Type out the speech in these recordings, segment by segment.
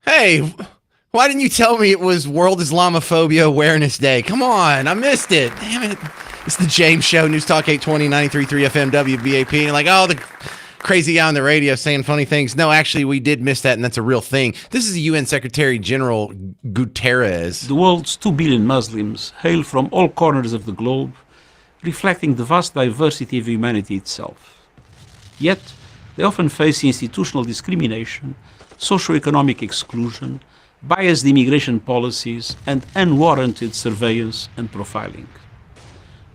Hey, why didn't you tell me it was World Islamophobia Awareness Day? Come on, I missed it. Damn it. It's the James Show, News Talk 820, 93.3 FM, WBAP. And like, oh, the crazy guy on the radio saying funny things. No, actually, we did miss that, and that's a real thing. This is UN Secretary General Guterres. The world's 2 billion Muslims hail from all corners of the globe, reflecting the vast diversity of humanity itself. Yet, they often face institutional discrimination, socio-economic exclusion, biased immigration policies, and unwarranted surveillance and profiling.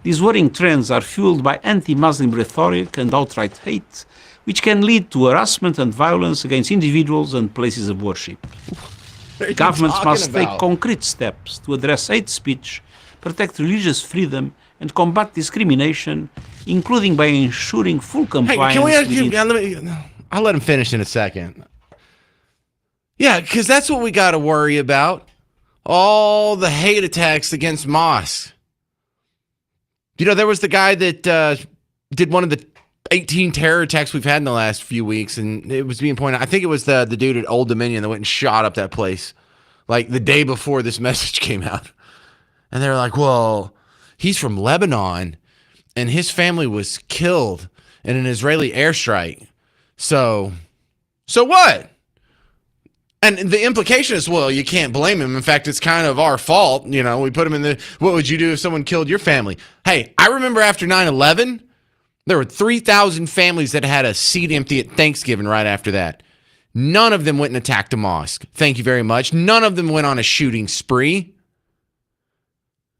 These worrying trends are fueled by anti-Muslim rhetoric and outright hate, which can lead to harassment and violence against individuals and places of worship. Governments must take concrete steps to address hate speech, protect religious freedom, and combat discrimination, including by ensuring full compliance. I'll let him finish in a second. Yeah, because that's what we got to worry about. All the hate attacks against mosques. You know, there was the guy that did one of the 18 terror attacks we've had in the last few weeks, and it was being pointed out. I think it was the dude at Old Dominion that went and shot up that place, like the day before this message came out. And they're like, well, he's from Lebanon, and his family was killed in an Israeli airstrike. So what? And the implication is, well, you can't blame him. In fact, it's kind of our fault. You know, we put him in the, what would you do if someone killed your family? Hey, I remember after 9/11, there were 3,000 families that had a seat empty at Thanksgiving right after that. None of them went and attacked a mosque. Thank you very much. None of them went on a shooting spree.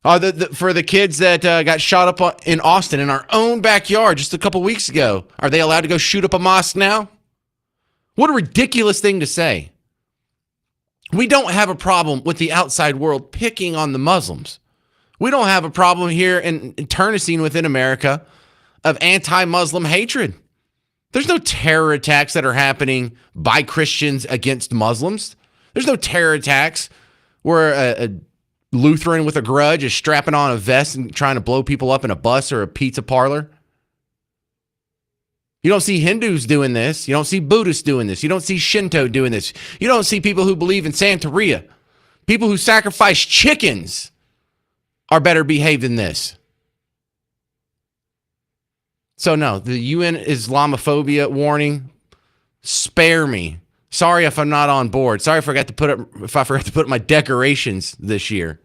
For the kids that got shot up in Austin in our own backyard just a couple weeks ago, are they allowed to go shoot up a mosque now? What a ridiculous thing to say. We don't have a problem with the outside world picking on the Muslims. We don't have a problem here in internecine within America of anti-Muslim hatred. There's no terror attacks that are happening by Christians against Muslims. There's no terror attacks where a Lutheran with a grudge is strapping on a vest and trying to blow people up in a bus or a pizza parlor. You don't see Hindus doing this. You don't see Buddhists doing this. You don't see Shinto doing this. You don't see people who believe in Santeria. People who sacrifice chickens are better behaved than this. So no, the UN Islamophobia warning, spare me. Sorry if I'm not on board. Sorry if I forgot to put up my decorations this year.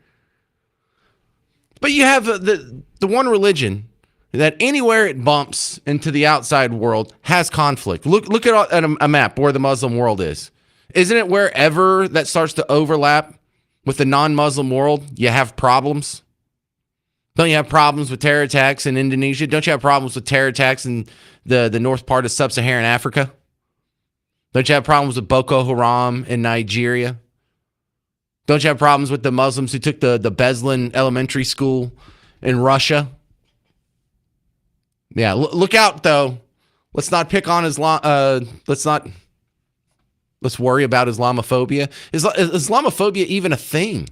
But you have the one religion that anywhere it bumps into the outside world has conflict. Look at a map where the Muslim world is. Isn't it wherever that starts to overlap with the non-Muslim world, you have problems? Don't you have problems with terror attacks in Indonesia? Don't you have problems with terror attacks in the north part of sub-Saharan Africa? Don't you have problems with Boko Haram in Nigeria? Don't you have problems with the Muslims who took the Beslan elementary school in Russia? Yeah, look out, though. Let's not pick on Islam. Let's worry about Islamophobia. Is Islamophobia even a thing?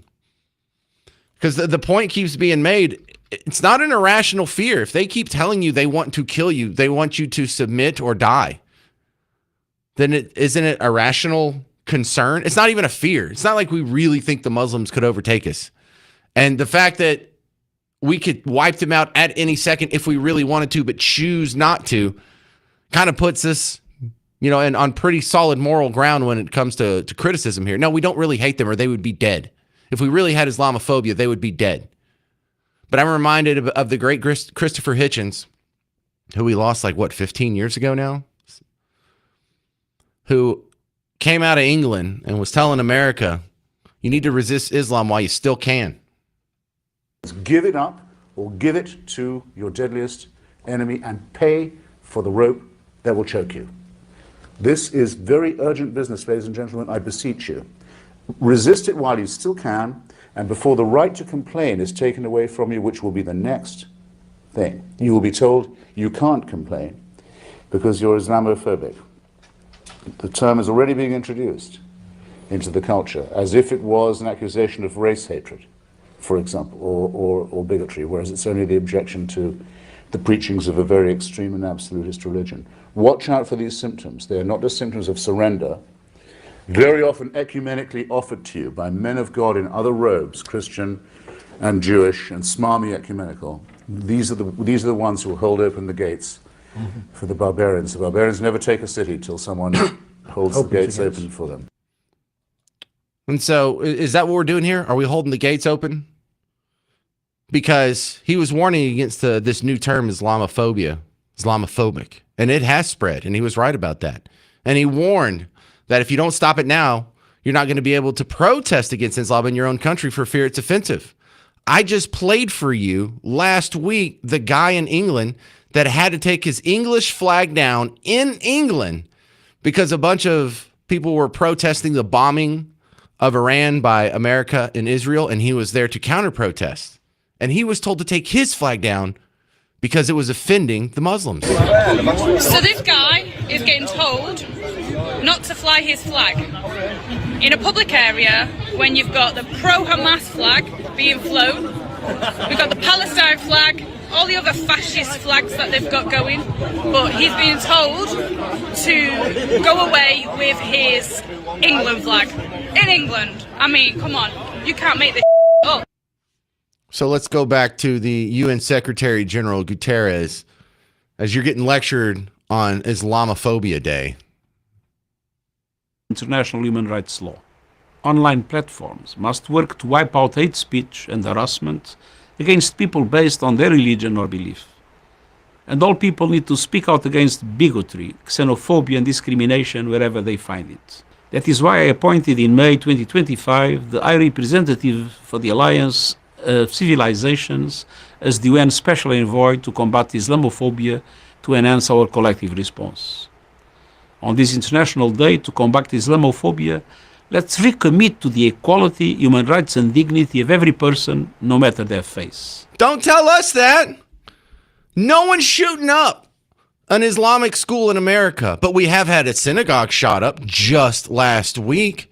Because the point keeps being made. It's not an irrational fear. If they keep telling you they want to kill you, they want you to submit or die, then isn't it a rational concern? It's not even a fear. It's not like we really think the Muslims could overtake us. And the fact that we could wipe them out at any second if we really wanted to, but choose not to, kind of puts us, on pretty solid moral ground when it comes to criticism here. No, we don't really hate them, or they would be dead. If we really had Islamophobia, they would be dead. But I'm reminded of the great Christopher Hitchens, who we lost 15 years ago now, who came out of England and was telling America, you need to resist Islam while you still can. Give it up or give it to your deadliest enemy and pay for the rope that will choke you. This is very urgent business, ladies and gentlemen. I beseech you. Resist it while you still can, and before the right to complain is taken away from you, which will be the next thing. You will be told you can't complain because you're Islamophobic. The term is already being introduced into the culture as if it was an accusation of race hatred, for example, or bigotry, whereas it's only the objection to the preachings of a very extreme and absolutist religion. Watch out for these symptoms. They are not just symptoms of surrender. very often ecumenically offered to you by men of God in other robes, Christian and Jewish and smarmy ecumenical. These are the ones who will hold open the gates for the barbarians. The barbarians never take a city till someone holds the gates open for them. And so, is that what we're doing here? Are we holding the gates open? Because he was warning against this new term, Islamophobic, and it has spread, and he was right about that. And he warned that if you don't stop it now, you're not going to be able to protest against Islam in your own country for fear it's offensive. I just played for you last week the guy in England that had to take his English flag down in England because a bunch of people were protesting the bombing of Iran by America and Israel, and he was there to counter-protest. And he was told to take his flag down because it was offending the Muslims. So this guy is getting told not to fly his flag in a public area when you've got the pro-Hamas flag being flown, we've got the Palestine flag, all the other fascist flags that they've got going, but he's being told to go away with his England flag. In England. I mean, come on, you can't make this up. So let's go back to the UN Secretary General Guterres as you're getting lectured on Islamophobia Day. International human rights law. Online platforms must work to wipe out hate speech and harassment against people based on their religion or belief. And all people need to speak out against bigotry, xenophobia, and discrimination wherever they find it. That is why I appointed in May 2025 the High Representative for the Alliance of Civilizations as the UN Special Envoy to combat Islamophobia to enhance our collective response. On this International Day to combat Islamophobia, let's recommit to the equality, human rights, and dignity of every person, no matter their faith. Don't tell us that. No one's shooting up an Islamic school in America, but we have had a synagogue shot up just last week.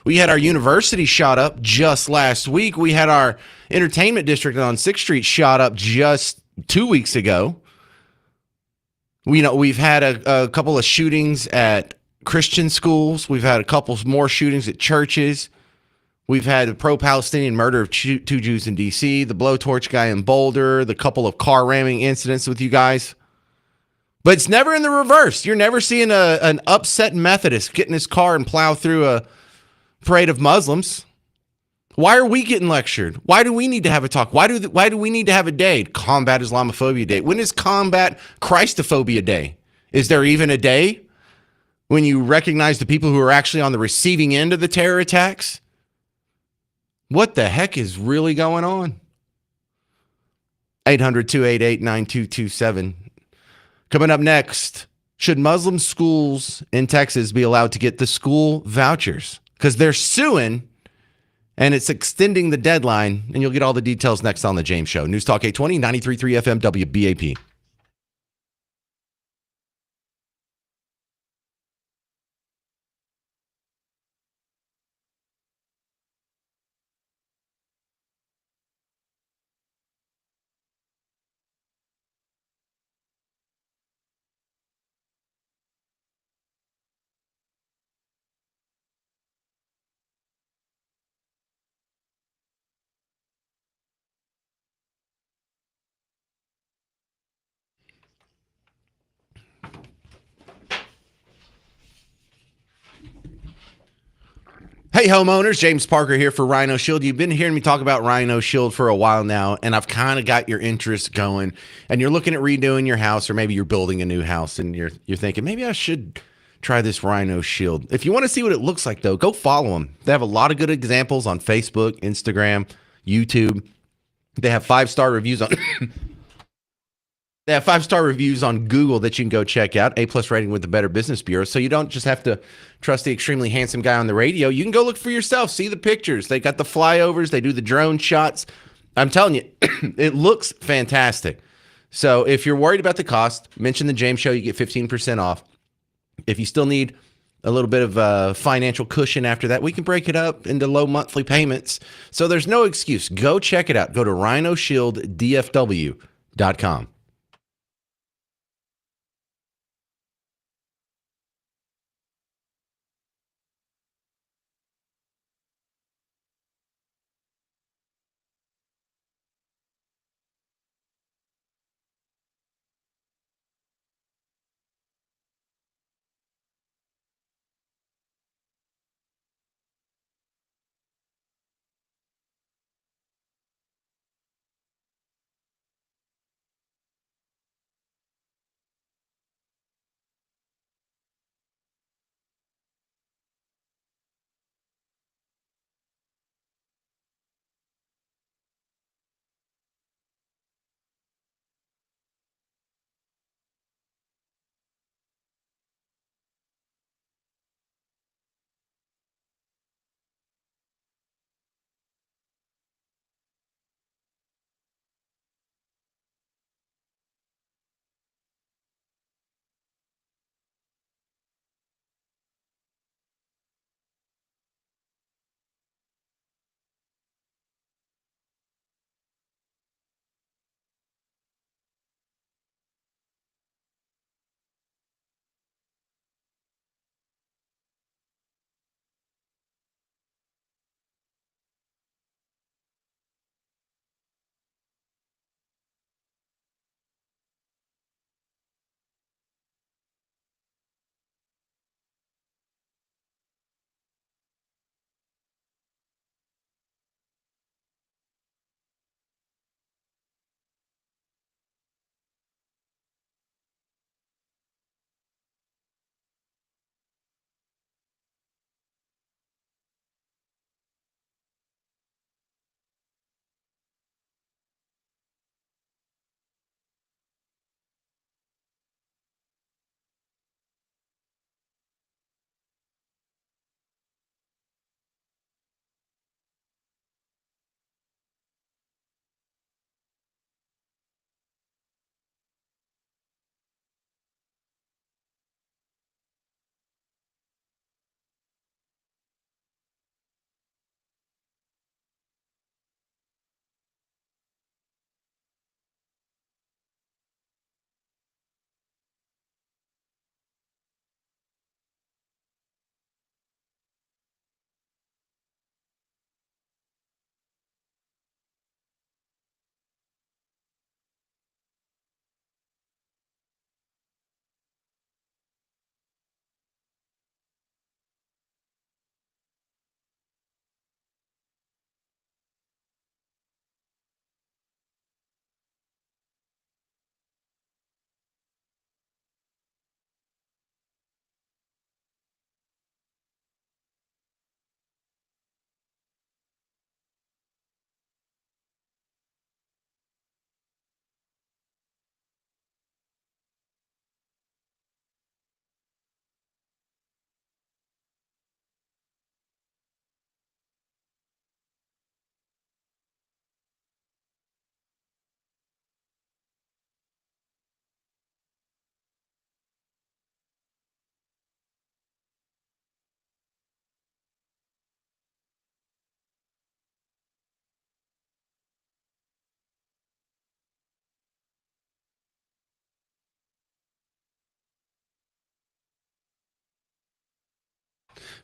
We had our university shot up just last week. We had our entertainment district on 6th Street shot up just 2 weeks ago. We've had a couple of shootings at Christian schools. We've had a couple more shootings at churches. We've had a pro-Palestinian murder of two Jews in D.C., the blowtorch guy in Boulder, the couple of car ramming incidents with you guys. But it's never in the reverse. You're never seeing an upset Methodist get in his car and plow through a parade of Muslims. Why are we getting lectured? Why do we need to have a talk? Why do we need to have a day? Combat Islamophobia Day. When is Combat Christophobia Day? Is there even a day when you recognize the people who are actually on the receiving end of the terror attacks? What the heck is really going on? 800-288-9227. Coming up next, should Muslim schools in Texas be allowed to get the school vouchers? Because they're suing, and it's extending the deadline, and you'll get all the details next on The James Show. News Talk 820, 93.3 FM, WBAP. Hey, homeowners, James Parker here for Rhino Shield. You've been hearing me talk about Rhino Shield for a while now, and I've kind of got your interest going, and you're looking at redoing your house, or maybe you're building a new house, and you're thinking, maybe I should try this Rhino Shield. If you want to see what it looks like, though, go follow them. They have a lot of good examples on Facebook, Instagram, YouTube. They have 5-star reviews on... They have 5-star reviews on Google that you can go check out. A+ rating with the Better Business Bureau. So you don't just have to trust the extremely handsome guy on the radio. You can go look for yourself. See the pictures. They got the flyovers. They do the drone shots. I'm telling you, it looks fantastic. So if you're worried about the cost, mention the James Show. You get 15% off. If you still need a little bit of a financial cushion after that, we can break it up into low monthly payments. So there's no excuse. Go check it out. Go to rhinoshielddfw.com.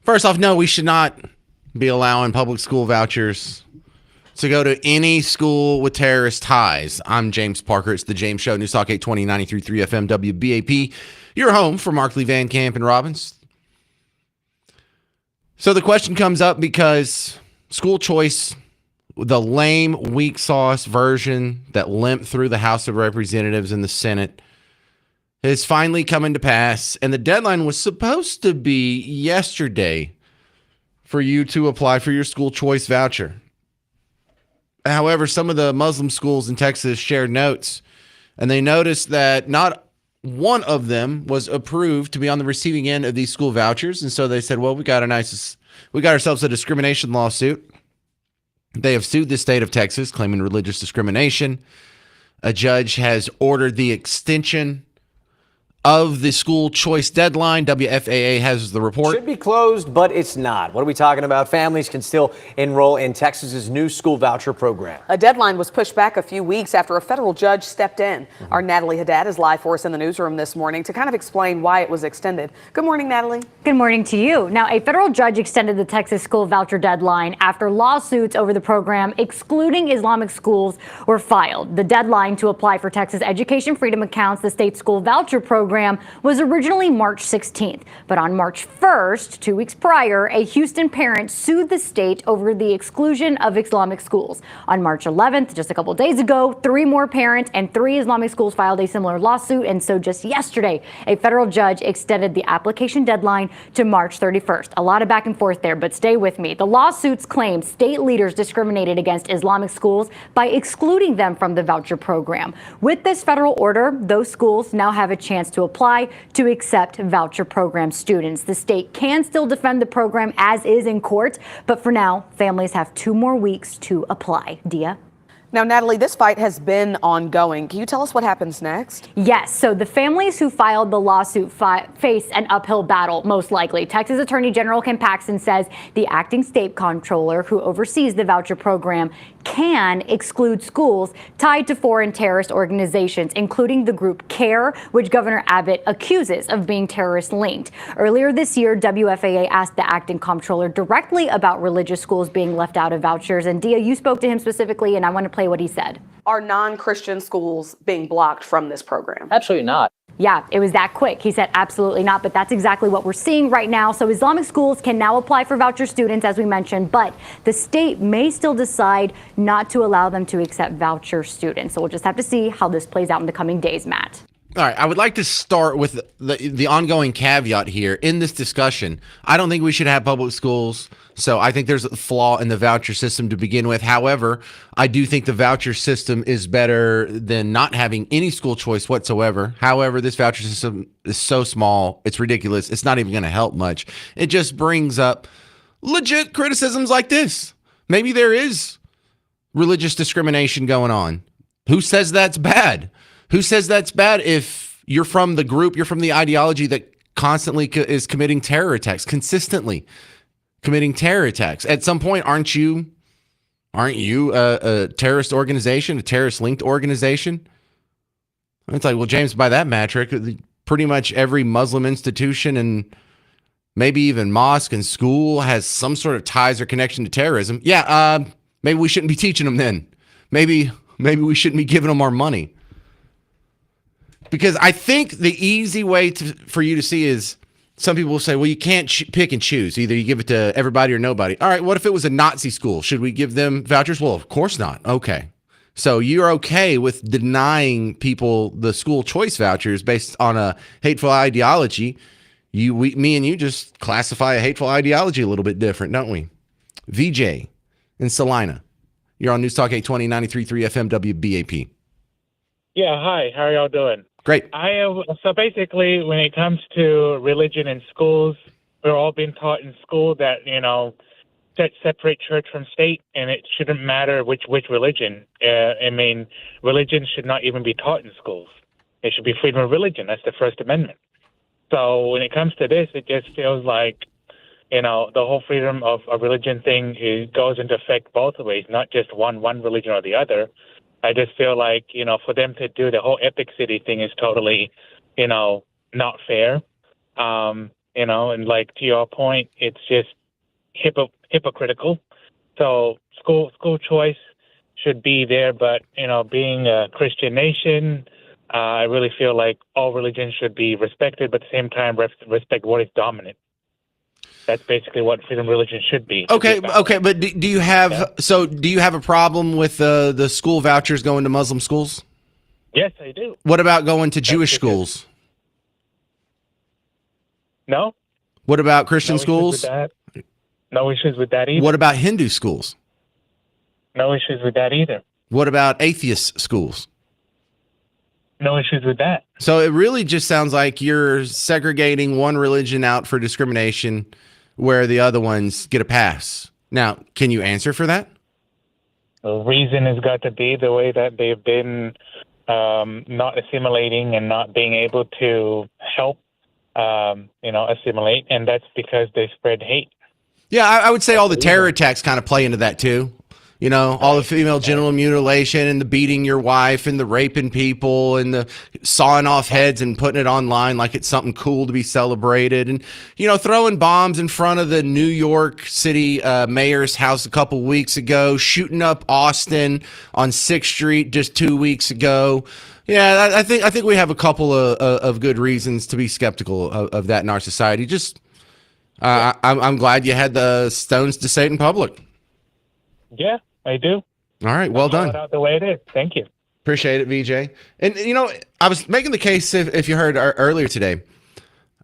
First off, no, we should not be allowing public school vouchers to go to any school with terrorist ties. I'm James Parker. It's The James Show, News Talk 820, 93.3 FM, WBAP. Your home for Markley, Van Camp, and Robbins. So the question comes up because school choice, the lame, weak sauce version that limped through the House of Representatives and the Senate, is finally coming to pass. And the deadline was supposed to be yesterday for you to apply for your school choice voucher. However, some of the Muslim schools in Texas shared notes, and they noticed that not one of them was approved to be on the receiving end of these school vouchers. And so they said, well, we got ourselves a discrimination lawsuit. They have sued the state of Texas, claiming religious discrimination. A judge has ordered the extension of the school choice deadline. WFAA has the report. Should be closed, but it's not. What are we talking about? Families can still enroll in Texas's new school voucher program. A deadline was pushed back a few weeks after a federal judge stepped in. Our Natalie Haddad is live for us in the newsroom this morning to kind of explain why it was extended. Good morning, Natalie. Good morning to you. Now, a federal judge extended the Texas school voucher deadline after lawsuits over the program excluding Islamic schools were filed. The deadline to apply for Texas Education Freedom Accounts, the state school voucher program, was originally March 16th. But on March 1st, 2 weeks prior, a Houston parent sued the state over the exclusion of Islamic schools. On March 11th, just a couple days ago, 3 more parents and 3 Islamic schools filed a similar lawsuit. And so just yesterday, a federal judge extended the application deadline to March 31st. A lot of back and forth there, but stay with me. The lawsuits claim state leaders discriminated against Islamic schools by excluding them from the voucher program. With this federal order, those schools now have a chance to apply to accept voucher program students. The state can still defend the program as is in court, but for now, families have 2 more weeks to apply. Dia? Now, Natalie, this fight has been ongoing. Can you tell us what happens next? Yes. So the families who filed the lawsuit face an uphill battle, most likely. Texas Attorney General Ken Paxton says the acting state comptroller who oversees the voucher program can exclude schools tied to foreign terrorist organizations, including the group CARE, which Governor Abbott accuses of being terrorist linked. Earlier this year, WFAA asked the acting comptroller directly about religious schools being left out of vouchers. And Dia, you spoke to him specifically, and I want to play what he said. Are non-Christian schools being blocked from this program? Absolutely not. Yeah, it was that quick. He said absolutely not, but that's exactly what we're seeing right now. So Islamic schools can now apply for voucher students, as we mentioned, but the state may still decide not to allow them to accept voucher students. So we'll just have to see how this plays out in the coming days, Matt. All right, I would like to start with the ongoing caveat here in this discussion. I don't think we should have public schools, so I think there's a flaw in the voucher system to begin with. However, I do think the voucher system is better than not having any school choice whatsoever. However, this voucher system is so small, it's ridiculous. It's not even going to help much. It just brings up legit criticisms like this. Maybe there is religious discrimination going on. Who says that's bad? Who says that's bad if you're from the group, you're from the ideology that constantly is committing terror attacks, consistently committing terror attacks? At some point, aren't you a terrorist organization, a terrorist-linked organization? It's like, well, James, by that metric, pretty much every Muslim institution and maybe even mosque and school has some sort of ties or connection to terrorism. Yeah, maybe we shouldn't be teaching them then. Maybe we shouldn't be giving them our money. Because I think the easy way for you to see is some people will say, well, you can't pick and choose. Either you give it to everybody or nobody. All right, what if it was a Nazi school? Should we give them vouchers? Well, of course not. Okay. So you're okay with denying people the school choice vouchers based on a hateful ideology. Me and you just classify a hateful ideology a little bit different, don't we? VJ in Salina. You're on News Talk 820, 93.3 FM WBAP. Yeah, hi. How are y'all doing? Great. So basically, when it comes to religion in schools, we're all being taught in school that, separate church from state, and it shouldn't matter which religion. Religion should not even be taught in schools. It should be freedom of religion. That's the First Amendment. So when it comes to this, it just feels like, the whole freedom of religion thing goes into effect both ways, not just one religion or the other. I just feel like, for them to do the whole Epic City thing is totally, not fair. and like to your point, it's just hypocritical. So school choice should be there, but being a Christian nation, I really feel like all religions should be respected, but at the same time respect what is dominant. That's basically what freedom of religion should be. Okay, but do you have do you have a problem with the school vouchers going to Muslim schools? Yes, I do. What about going to Jewish schools? No. What about Christian No schools? issues with that. No issues with that either. What about Hindu schools? No issues with that either. What about atheist schools? No issues with that. So it really just sounds like you're segregating one religion out for discrimination where the other ones get a pass. Now, can you answer for that? The reason has got to be the way that they've been not assimilating and not being able to help, assimilate, and that's because they spread hate. Yeah, I would say all the terror attacks kind of play into that too. All the female genital mutilation and the beating your wife and the raping people and the sawing off heads and putting it online like it's something cool to be celebrated. And, throwing bombs in front of the New York City mayor's house a couple weeks ago, shooting up Austin on 6th Street just 2 weeks ago. Yeah, I think we have a couple of good reasons to be skeptical of that in our society. Just, I'm glad you had the stones to say it in public. Yeah, I do. All right, well done. Call it out the way it is. Thank you. Appreciate it, VJ. And, I was making the case, if you heard earlier today,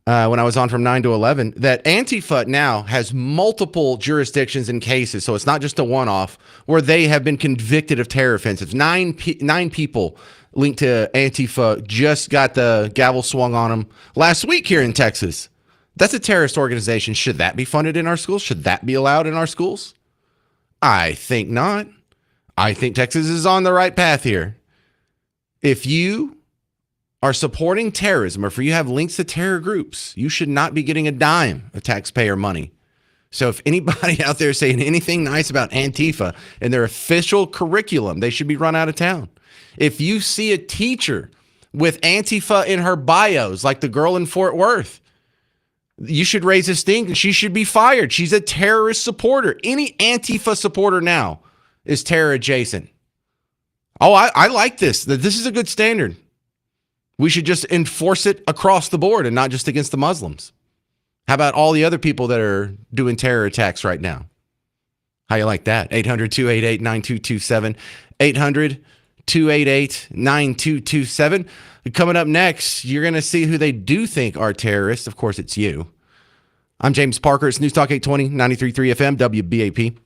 when I was on from 9 to 11, that Antifa now has multiple jurisdictions and cases, so it's not just a one-off, where they have been convicted of terror offenses. Nine people linked to Antifa just got the gavel swung on them last week here in Texas. That's a terrorist organization. Should that be funded in our schools? Should that be allowed in our schools? I think not. I think Texas is on the right path here. If you are supporting terrorism or if you have links to terror groups, you should not be getting a dime of taxpayer money. So if anybody out there saying anything nice about Antifa in their official curriculum, they should be run out of town. If you see a teacher with Antifa in her bios, like the girl in Fort Worth, you should raise a stink and she should be fired. She's a terrorist supporter. Any Antifa supporter now is terror adjacent. Oh, I like this. This is a good standard. We should just enforce it across the board and not just against the Muslims. How about all the other people that are doing terror attacks right now? How you like that? 800-288-9227. 800-288-9227. Coming up next, you're going to see who they do think are terrorists. Of course, it's you. I'm James Parker. It's News Talk 820, 93.3 FM, WBAP.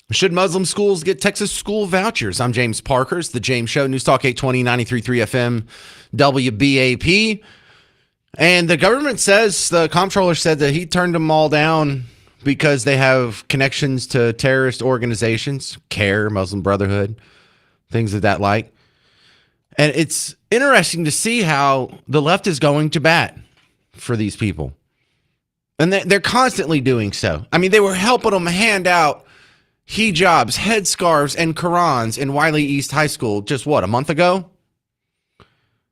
Should Muslim schools get Texas school vouchers? I'm James Parker. It's the James Show, News Talk 820, 93.3 FM, WBAP. And the government says, the comptroller said that he turned them all down because they have connections to terrorist organizations, CARE, Muslim Brotherhood, things of that like. And it's interesting to see how the left is going to bat for these people. And they're constantly doing so. I mean, they were helping them hand out hijabs, headscarves, and Qurans in Wiley East High School just, a month ago?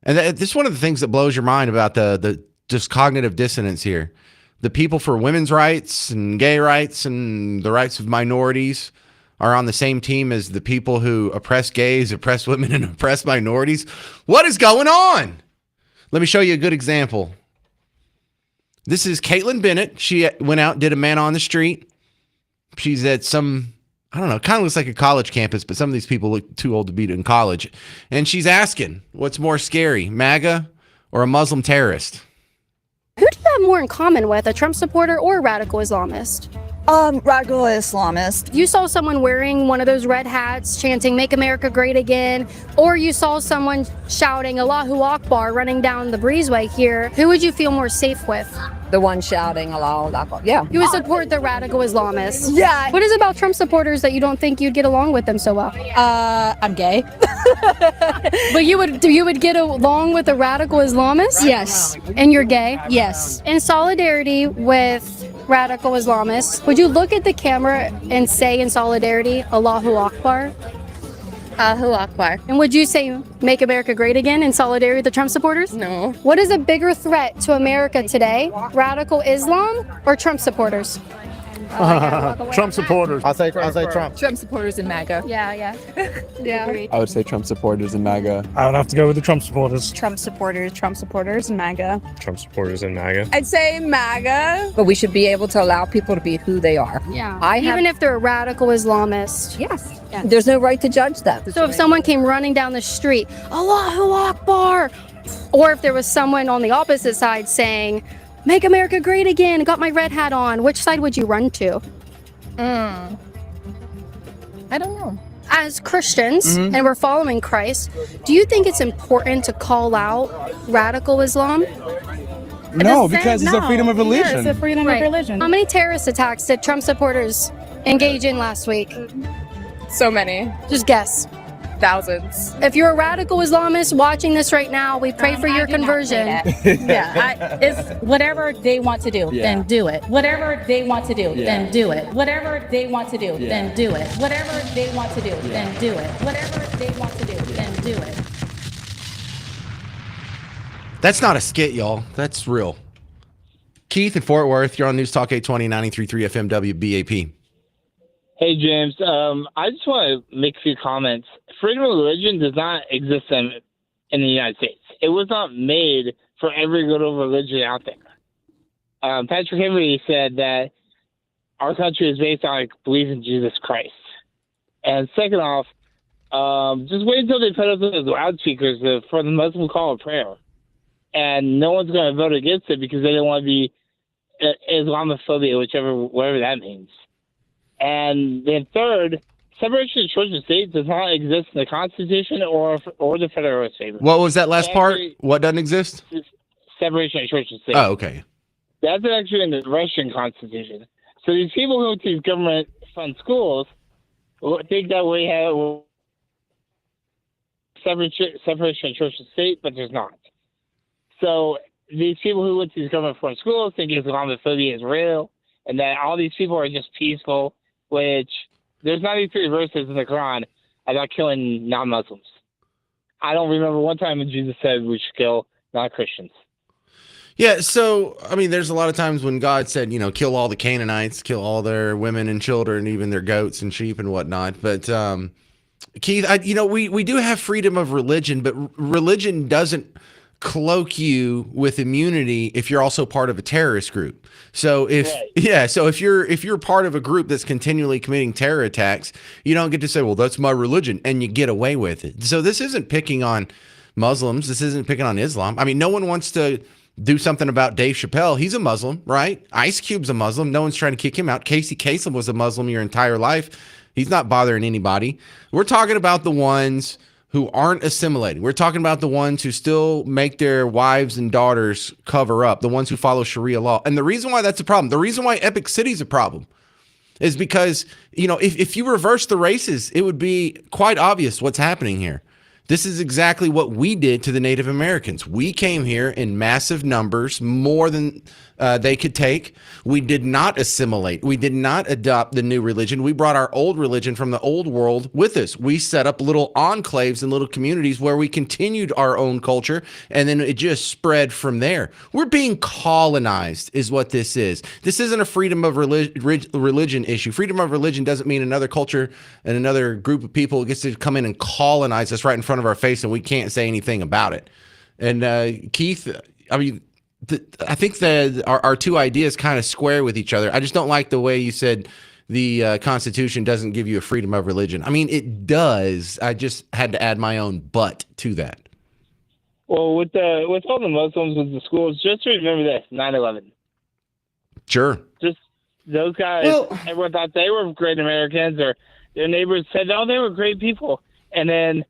And this is one of the things that blows your mind about the just cognitive dissonance here. The people for women's rights and gay rights and the rights of minorities are on the same team as the people who oppress gays, oppress women, and oppress minorities. What is going on? Let me show you a good example. This is Caitlin Bennett. She went out, did a man on the street. She's at some, I don't know, kind of looks like a college campus, but some of these people look too old to be in college. And she's asking, what's more scary, MAGA or a Muslim terrorist? Who do you have more in common with, a Trump supporter or a radical Islamist? Radical Islamist. You saw someone wearing one of those red hats chanting "Make America Great Again," or you saw someone shouting "Allahu Akbar" running down the breezeway here. Who would you feel more safe with? The one shouting Allahu Akbar. Yeah. You would support the radical Islamists. Yeah. What is it about Trump supporters that you don't think you'd get along with them so well? I'm gay. But you would get along with a radical Islamist? Yes. And you're gay? Yes. In solidarity with radical Islamists, would you look at the camera and say in solidarity, Allahu Akbar? Allahu Akbar. And would you say "Make America Great Again" in solidarity with the Trump supporters? No. What is a bigger threat to America today, radical Islam or Trump supporters? Trump supporters. I'll say Trump. Trump supporters in MAGA. Yeah. I would say Trump supporters and MAGA. I would have to go with the Trump supporters. Trump supporters and MAGA. Trump supporters and MAGA. I'd say MAGA. But we should be able to allow people to be who they are. Yeah. Even if they're a radical Islamist. Yes. There's no right to judge them. So if someone came running down the street, Allahu Akbar, or if there was someone on the opposite side saying, "Make America Great Again," got my red hat on, which side would you run to? I don't know. As Christians, and we're following Christ, do you think it's important to call out radical Islam? No, because it's a freedom of religion. Yeah, it's a freedom of religion. How many terrorist attacks did Trump supporters engage in last week? So many. Just guess. Thousands. If you're a radical Islamist watching this right now, we pray for your conversion. It's whatever they want to do, then do it. Whatever they want to do, then do it. Whatever they want to do, then do it. Whatever they want to do, then do it. Whatever they want to do, then do it. That's not a skit, y'all. That's real. Keith in Fort Worth, you're on News Talk 820, 93.3 FM WBAP. Hey, James. I just want to make a few comments. Freedom of religion does not exist in the United States. It was not made for every good of religion out there. Patrick Henry said that our country is based on belief in Jesus Christ. And second off, just wait until they put up those loudspeakers for the Muslim call of prayer. And no one's going to vote against it because they don't want to be Islamophobia, whatever that means. And then third, separation of church and state does not exist in the Constitution or the Federalist Papers. What was that last part? What doesn't exist? Separation of church and state. Oh, okay. That's actually in the Russian Constitution. So these people who go to these government-funded schools think that we have separation of church and state, but there's not. So these people who went to these government-funded schools think Islamophobia is real and that all these people are just peaceful, which there's 93 verses in the Quran about killing non-Muslims. I don't remember one time when Jesus said we should kill non-Christians. Yeah, so, I mean, there's a lot of times when God said, kill all the Canaanites, kill all their women and children, even their goats and sheep and whatnot. But, Keith, we do have freedom of religion, but religion doesn't cloak you with immunity if you're also part of a terrorist group. So if you're part of a group that's continually committing terror attacks, you don't get to say, well, that's my religion, and you get away with it. So this isn't picking on Muslims. This isn't picking on Islam. I mean, no one wants to do something about Dave Chappelle. He's a Muslim, right? Ice Cube's a Muslim. No one's trying to kick him out. Casey Kasem was a Muslim your entire life. He's not bothering anybody. We're talking about the ones who aren't assimilating. We're talking about the ones who still make their wives and daughters cover up, the ones who follow Sharia law. And the reason why that's a problem, the reason why Epic City is a problem is because, if you reverse the races, it would be quite obvious what's happening here. This is exactly what we did to the Native Americans. We came here in massive numbers, more than they could take. We did not assimilate. We did not adopt the new religion. We brought our old religion from the old world with us. We set up little enclaves and little communities where we continued our own culture, and then it just spread from there. We're being colonized is what this is. This isn't a freedom of religion issue. Freedom of religion doesn't mean another culture and another group of people gets to come in and colonize us right in front of our face and we can't say anything about it. And Keith, I mean, I think that our two ideas kind of square with each other. I just don't like the way you said the Constitution doesn't give you a freedom of religion. I mean, it does. I just had to add my own but to that. Well, with all the Muslims with the schools, just remember this: 9/11. Sure. Just those guys. Everyone thought they were great Americans, or their neighbors said, "Oh, they were great people," and then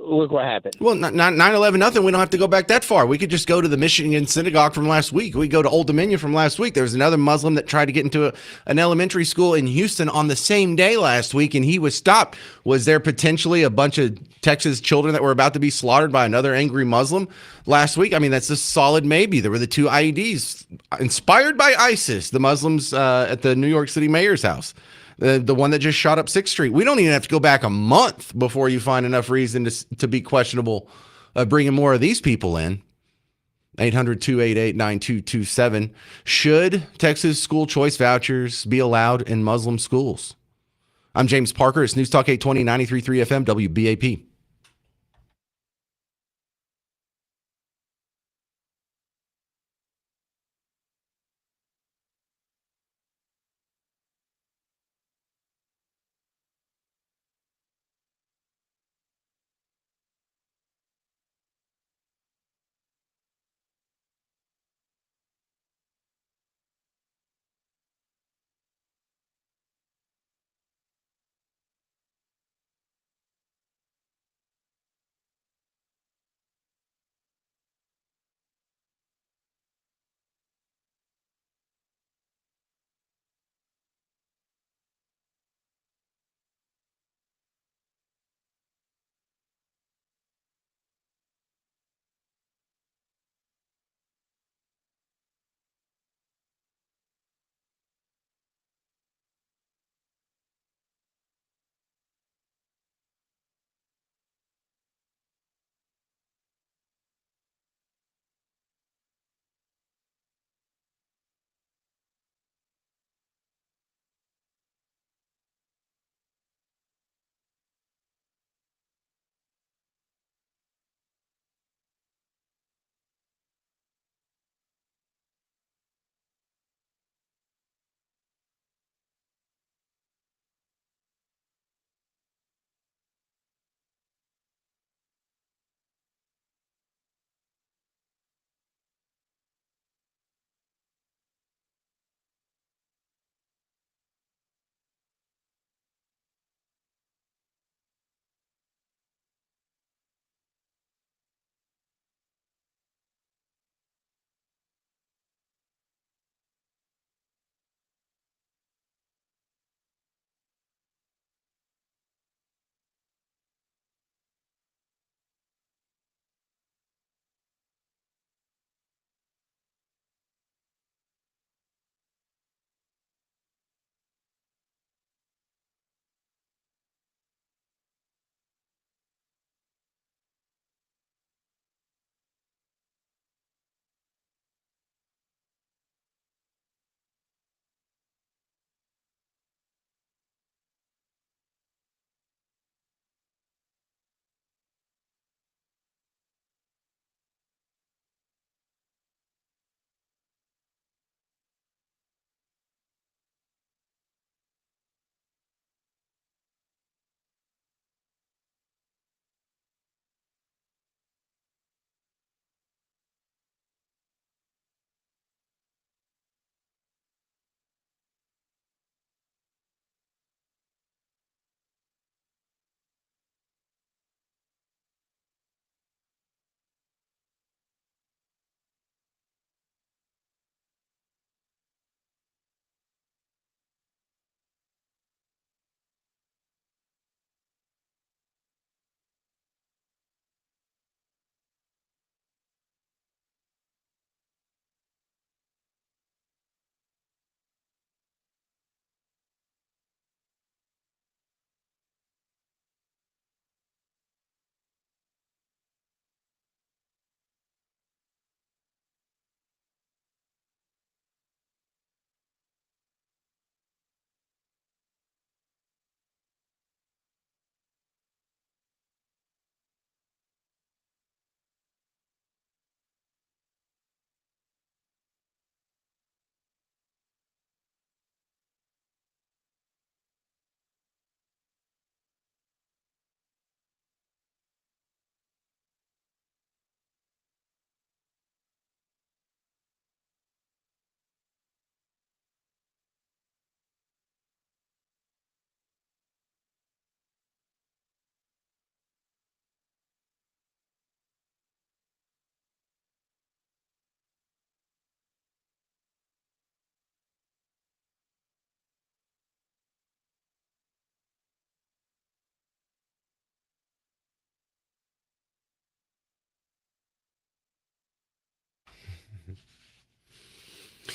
look what happened. Well, 9/11, nothing. We don't have to go back that far. We could just go to the Michigan synagogue from last week. We go to Old Dominion from last week. There was another Muslim that tried to get into an elementary school in Houston on the same day last week, and he was stopped. Was there potentially a bunch of Texas children that were about to be slaughtered by another angry Muslim last week? I mean, that's a solid maybe. There were the two IEDs inspired by ISIS, the Muslims at the New York City mayor's house. The one that just shot up 6th Street. We don't even have to go back a month before you find enough reason to be questionable bringing more of these people in. 800-288-9227. Should Texas school choice vouchers be allowed in Muslim schools? I'm James Parker. It's News Talk 820, 93.3 FM, WBAP.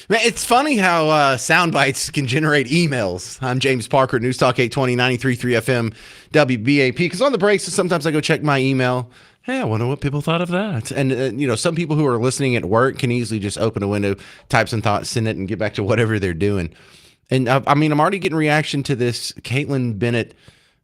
Man, it's funny how sound bites can generate emails. I'm James Parker, News Talk 820, 93.3 FM, WBAP. Because on the breaks, sometimes I go check my email. Hey, I wonder what people thought of that. And, some people who are listening at work can easily just open a window, type some thoughts, send it, and get back to whatever they're doing. And, I'm already getting reaction to this Caitlin Bennett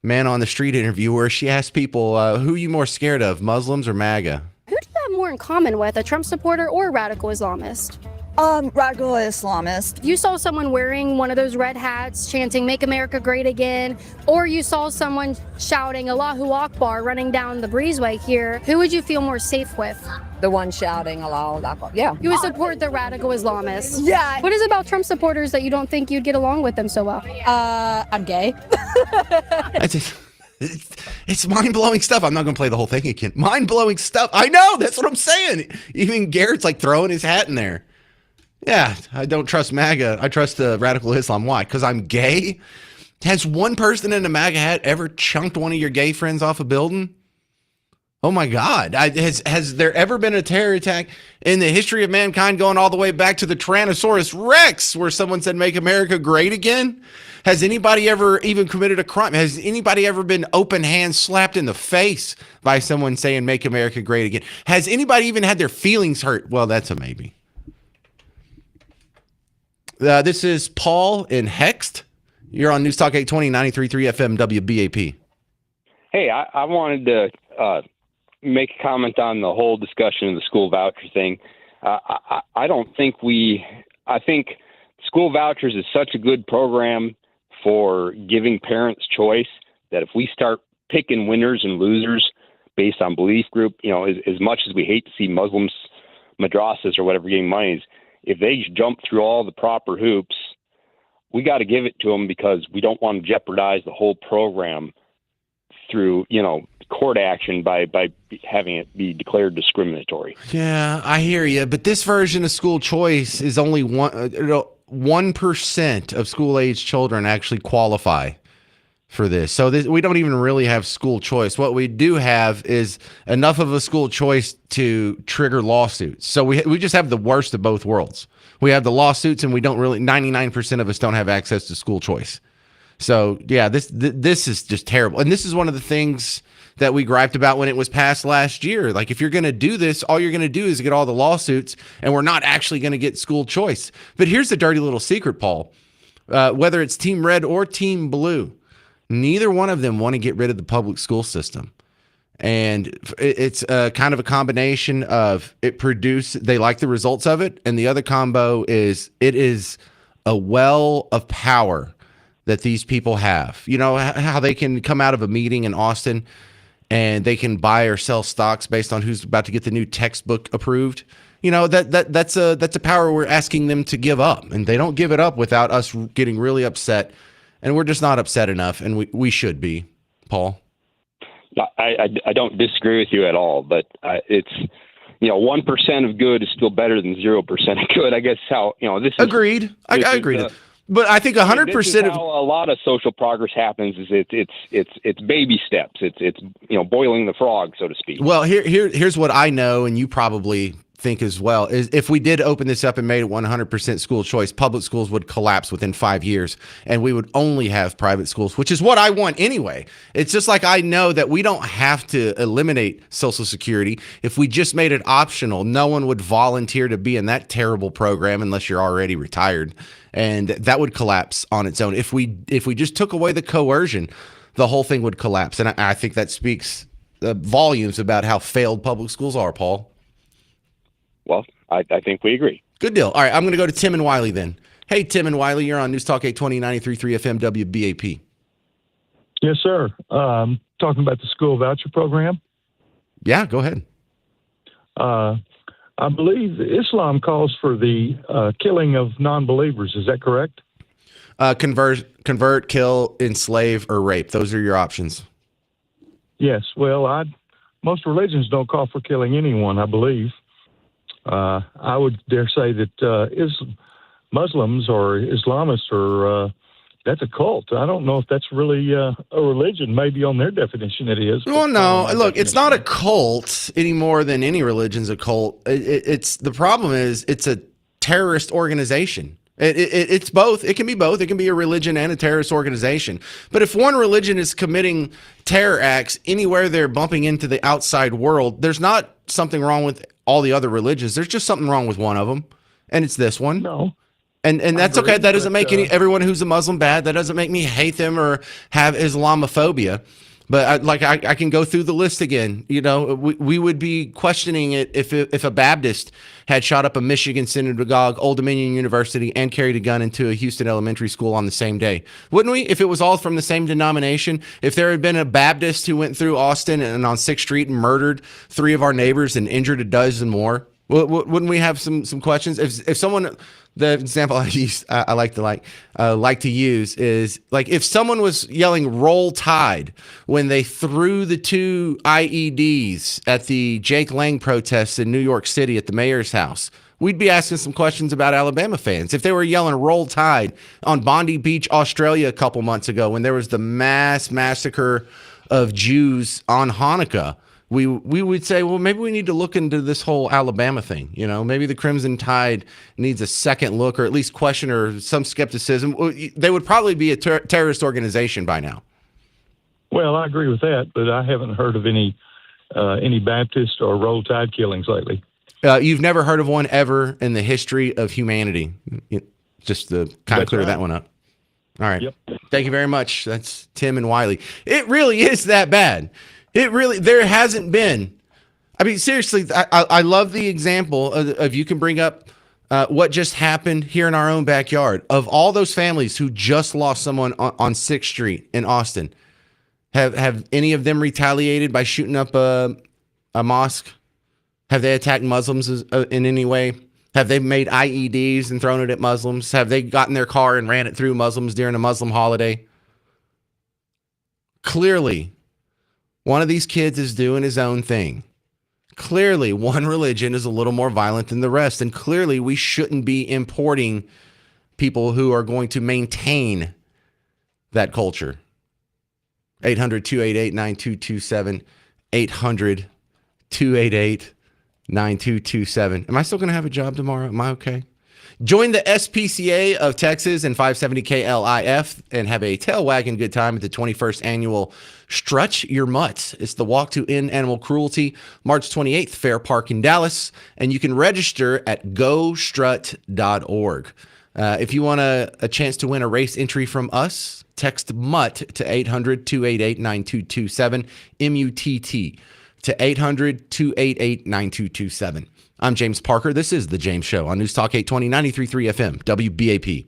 man on the street interview where she asked people, who are you more scared of, Muslims or MAGA? Who do you have more in common with, a Trump supporter or a radical Islamist? Radical Islamist. You saw someone wearing one of those red hats chanting "Make America Great Again," or you saw someone shouting "Allahu Akbar" running down the breezeway here. Who would you feel more safe with? The one shouting Allahu Akbar. Yeah. You would support the radical Islamists. Yeah. What is it about Trump supporters that you don't think you'd get along with them so well? I'm gay. It's mind-blowing stuff. I'm not going to play the whole thing again. Mind-blowing stuff. I know. That's what I'm saying. Even Garrett's like throwing his hat in there. Yeah, I don't trust MAGA. I trust the radical Islam. Why? Because I'm gay? Has one person in a MAGA hat ever chunked one of your gay friends off a building? Oh, my God. Has there ever been a terror attack in the history of mankind going all the way back to the Tyrannosaurus Rex where someone said, "Make America great again"? Has anybody ever even committed a crime? Has anybody ever been open hand slapped in the face by someone saying, "Make America great again"? Has anybody even had their feelings hurt? Well, that's a maybe. This is Paul in Hext. You're on News Talk 820, 93.3 FM, WBAP. Hey, I wanted to make a comment on the whole discussion of the school voucher thing. I think school vouchers is such a good program for giving parents choice that if we start picking winners and losers based on belief group, as much as we hate to see Muslims, madrasas or whatever getting monies, if they jump through all the proper hoops, we got to give it to them because we don't want to jeopardize the whole program through, court action by having it be declared discriminatory. Yeah, I hear you. But this version of school choice is only 1% of school-age children actually qualify for this. So we don't even really have school choice. What we do have is enough of a school choice to trigger lawsuits. So we just have the worst of both worlds. We have the lawsuits, and we don't really. 99% of us don't have access to school choice. So yeah, this is just terrible. And this is one of the things that we griped about when it was passed last year. Like, if you're going to do this, all you're going to do is get all the lawsuits, and we're not actually going to get school choice. But here's the dirty little secret, Paul. Whether it's Team Red or Team Blue, neither one of them want to get rid of the public school system. And it's kind of a combination of they like the results of it. And the other combo is it is a well of power that these people have. You know how they can come out of a meeting in Austin and they can buy or sell stocks based on who's about to get the new textbook approved. That's a power we're asking them to give up, and they don't give it up without us getting really upset. And we're just not upset enough, and we should be, Paul. I don't disagree with you at all, but it's 1% of good is still better than 0% of good. I guess how this is agreed. I agree. But I think 100% of how a lot of social progress happens is it's baby steps. It's boiling the frog, so to speak. Well, here's what I know, and you probably think as well, is if we did open this up and made it 100% school choice, public schools would collapse within 5 years, and we would only have private schools, which is what I want anyway. It's just like I know that we don't have to eliminate Social Security. If we just made it optional, no one would volunteer to be in that terrible program unless you're already retired, and that would collapse on its own. If we just took away the coercion, the whole thing would collapse, and I think that speaks volumes about how failed public schools are, Paul. Well, I think we agree. Good deal. All right, I'm going to go to Tim and Wiley then. Hey, Tim and Wiley, you're on News Talk 820, 93.3 FM, WBAP. Yes, sir. Talking about the school voucher program. Yeah, go ahead. I believe Islam calls for the killing of non-believers. Is that correct? Convert, kill, enslave, or rape. Those are your options. Yes. Well, most religions don't call for killing anyone, I believe. I would dare say that Muslims or Islamists are that's a cult. I don't know if that's really a religion. Maybe on their definition it is. Well, no. Look, it's not a cult any more than any religion's a cult. It's the problem is it's terrorist organization. It's both. It can be both. It can be a religion and a terrorist organization. But if one religion is committing terror acts anywhere they're bumping into the outside world, there's not something wrong with all the other religions. There's just something wrong with one of them, and it's this one. No. And that's agree, okay. That doesn't but, make everyone who's a Muslim bad. That doesn't make me hate them or have Islamophobia. But I can go through the list again. You know, we would be questioning it if a Baptist had shot up a Michigan synagogue, Old Dominion University, and carried a gun into a Houston elementary school on the same day, wouldn't we? If it was all from the same denomination, if there had been a Baptist who went through Austin and on 6th Street and murdered 3 of our neighbors and injured a dozen more, wouldn't we have some questions? If someone, the example I like to use is like if someone was yelling "Roll Tide" when they threw the 2 IEDs at the Jake Lang protests in New York City at the mayor's house, we'd be asking some questions about Alabama fans. If they were yelling "Roll Tide" on Bondi Beach, Australia, a couple months ago when there was the mass massacre of Jews on Hanukkah, we would say, well, maybe we need to look into this whole Alabama thing. You know, maybe the Crimson Tide needs a second look, or at least question or some skepticism. They would probably be a terrorist organization by now. Well, I agree with that, but I haven't heard of any Baptist or Roll Tide killings lately. You've never heard of one ever in the history of humanity. Just to kind of clear that one up. All right. Yep. Thank you very much. That's Tim and Wiley. It really is that bad. There hasn't been. I mean, seriously, I love the example of you can bring up what just happened here in our own backyard. Of all those families who just lost someone on 6th Street in Austin, have any of them retaliated by shooting up a mosque? Have they attacked Muslims in any way? Have they made IEDs and thrown it at Muslims? Have they gotten their car and ran it through Muslims during a Muslim holiday? Clearly, one of these kids is doing his own thing. Clearly, one religion is a little more violent than the rest. And clearly, we shouldn't be importing people who are going to maintain that culture. 800-288-9227. 800-288-9227. Am I still going to have a job tomorrow? Am I okay? Join the SPCA of Texas and 570 KLIF and have a tail wagging good time at the 21st annual Stretch Your Mutts. It's the walk to end animal cruelty, March 28th, Fair Park in Dallas. And you can register at gostrut.org. If you want a chance to win a race entry from us, text MUTT to 800-288-9227, MUTT to 800-288-9227. I'm James Parker. This is The James Show on News Talk 820, 93.3 FM, WBAP.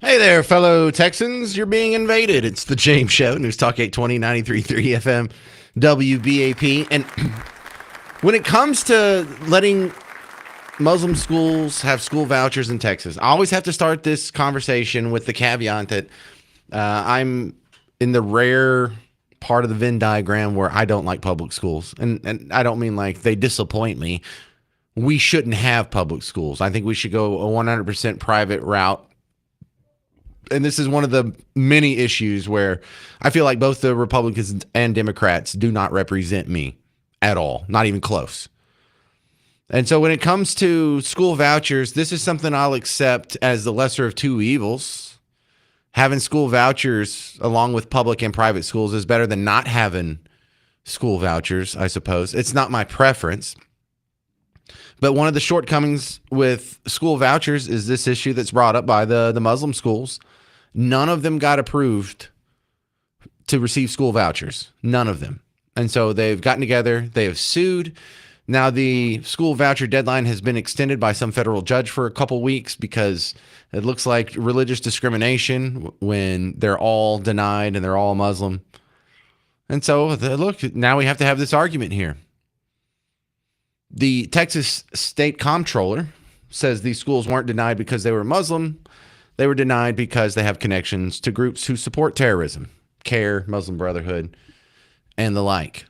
Hey there, fellow Texans. You're being invaded. It's the James Show, News Talk 820, 93.3 FM, WBAP. And when it comes to letting Muslim schools have school vouchers in Texas, I always have to start this conversation with the caveat that I'm in the rare part of the Venn diagram where I don't like public schools. And I don't mean like they disappoint me. We shouldn't have public schools. I think we should go a 100% private route. And this is one of the many issues where I feel like both the Republicans and Democrats do not represent me at all, not even close. And so when it comes to school vouchers, this is something I'll accept as the lesser of two evils. Having school vouchers along with public and private schools is better than not having school vouchers, I suppose. It's not my preference. But one of the shortcomings with school vouchers is this issue that's brought up by the Muslim schools. None of them got approved to receive school vouchers. None of them. And so they've gotten together. They have sued. Now the school voucher deadline has been extended by some federal judge for a couple weeks because it looks like religious discrimination when they're all denied and they're all Muslim. And so look, now we have to have this argument here. The Texas State Comptroller says these schools weren't denied because they were Muslim. They were denied because they have connections to groups who support terrorism, CARE, Muslim Brotherhood, and the like.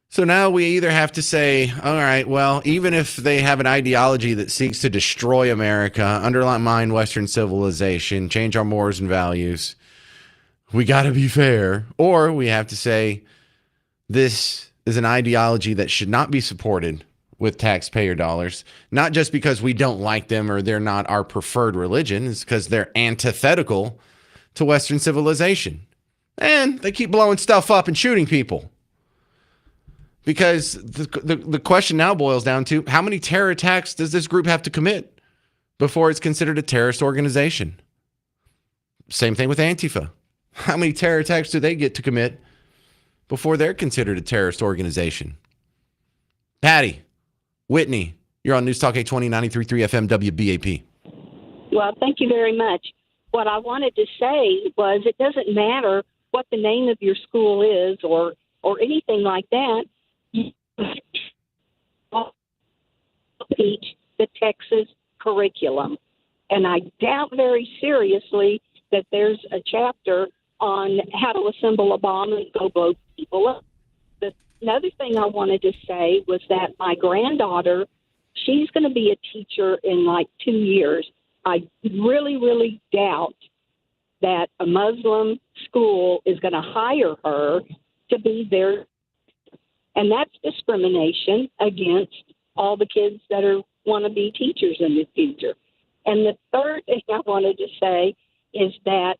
So now we either have to say, all right, well, even if they have an ideology that seeks to destroy America, undermine Western civilization, change our morals and values, we got to be fair. Or we have to say this is an ideology that should not be supported with taxpayer dollars, not just because we don't like them or they're not our preferred religion, it's because they're antithetical to Western civilization. And they keep blowing stuff up and shooting people. Because the question now boils down to how many terror attacks does this group have to commit before it's considered a terrorist organization? Same thing with Antifa. How many terror attacks do they get to commit before they're considered a terrorist organization? Patty, Whitney, you're on News Talk 820, 93.3 FM, WBAP. Well, thank you very much. What I wanted to say was it doesn't matter what the name of your school is or anything like that. You teach the Texas curriculum. And I doubt very seriously that there's a chapter on how to assemble a bomb and go blow people up. Another thing I wanted to say was that my granddaughter, she's going to be a teacher in like 2 years. I really, really doubt that a Muslim school is going to hire her to be there. And that's discrimination against all the kids that want to be teachers in the future. And the third thing I wanted to say is that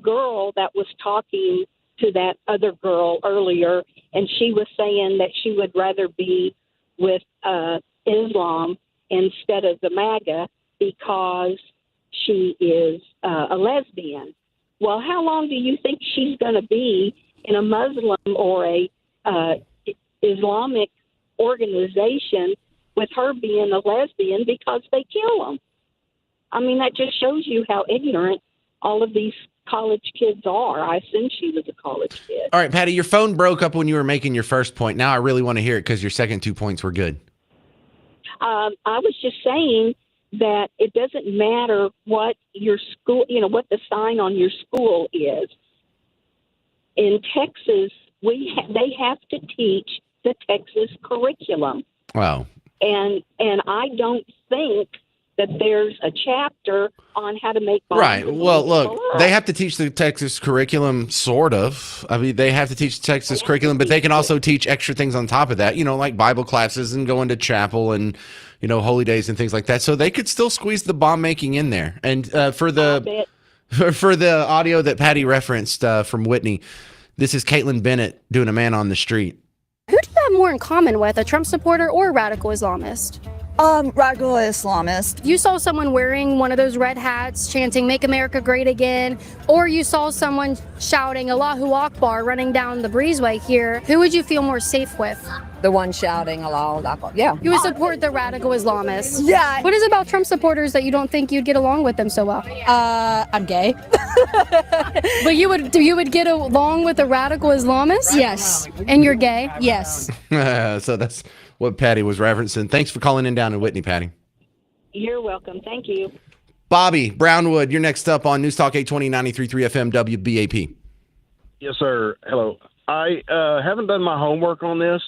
girl that was talking to that other girl earlier, and she was saying that she would rather be with Islam instead of the MAGA because she is a lesbian. Well, how long do you think she's going to be in a Muslim or a Islamic organization with her being a lesbian because they kill them? I mean, that just shows you how ignorant all of these college kids are. I assume she was a college kid. All right, Patty, your phone broke up when you were making your first point. Now I really want to hear it because your second 2 points were good. I was just saying that it doesn't matter what your school, what the sign on your school is. In Texas, they have to teach the Texas curriculum. Wow. And I don't think that there's a chapter on how to make bombs. Right. Well, look, they have to teach the Texas curriculum, sort of. I mean, they have to teach the Texas curriculum, but they can also teach extra things on top of that, like Bible classes and going to chapel and, holy days and things like that. So they could still squeeze the bomb making in there. And for the audio that Patty referenced from Whitney, this is Caitlin Bennett doing a man on the street. Who do you have more in common with, a Trump supporter or a radical Islamist? Radical Islamist. You saw someone wearing one of those red hats chanting "Make America Great Again," or you saw someone shouting "Allahu Akbar" running down the breezeway here, who would you feel more safe with? The one shouting Allahu Akbar. Yeah. You would support the radical Islamists. Yeah. What is it about Trump supporters that you don't think you'd get along with them so well? I'm gay. But you would get along with the radical Islamists? Yes. And you're gay? Yes. So that's what Patty was referencing. Thanks for calling in down in Whitney, Patty. You're welcome. Thank you. Bobby Brownwood, you're next up on News Talk 820 93.3 FM WBAP. Yes, sir. Hello. I haven't done my homework on this,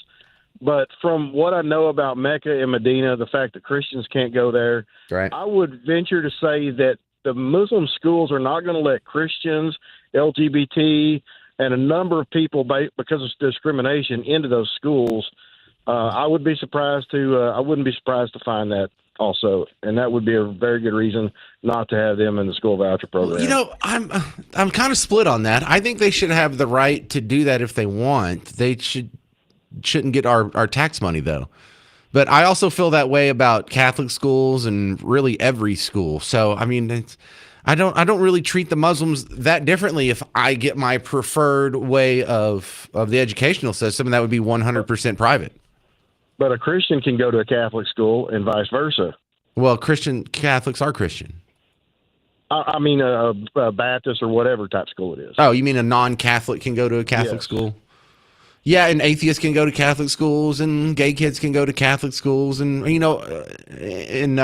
but from what I know about Mecca and Medina, the fact that Christians can't go there, right, I would venture to say that the Muslim schools are not going to let Christians, LGBT, and a number of people, because of discrimination, into those schools. I wouldn't be surprised to find that also, and that would be a very good reason not to have them in the school voucher program. You know, I'm kind of split on that. I think they should have the right to do that if they want. They shouldn't get our tax money though. But I also feel that way about Catholic schools and really every school. So I mean, I don't really treat the Muslims that differently if I get my preferred way of the educational system, and that would be 100% private. But a Christian can go to a Catholic school and vice versa. Well, Catholics are Christian. I mean, a Baptist or whatever type school it is. Oh, you mean a non-Catholic can go to a Catholic school? Yeah, and atheists can go to Catholic schools, and gay kids can go to Catholic schools, and you know, in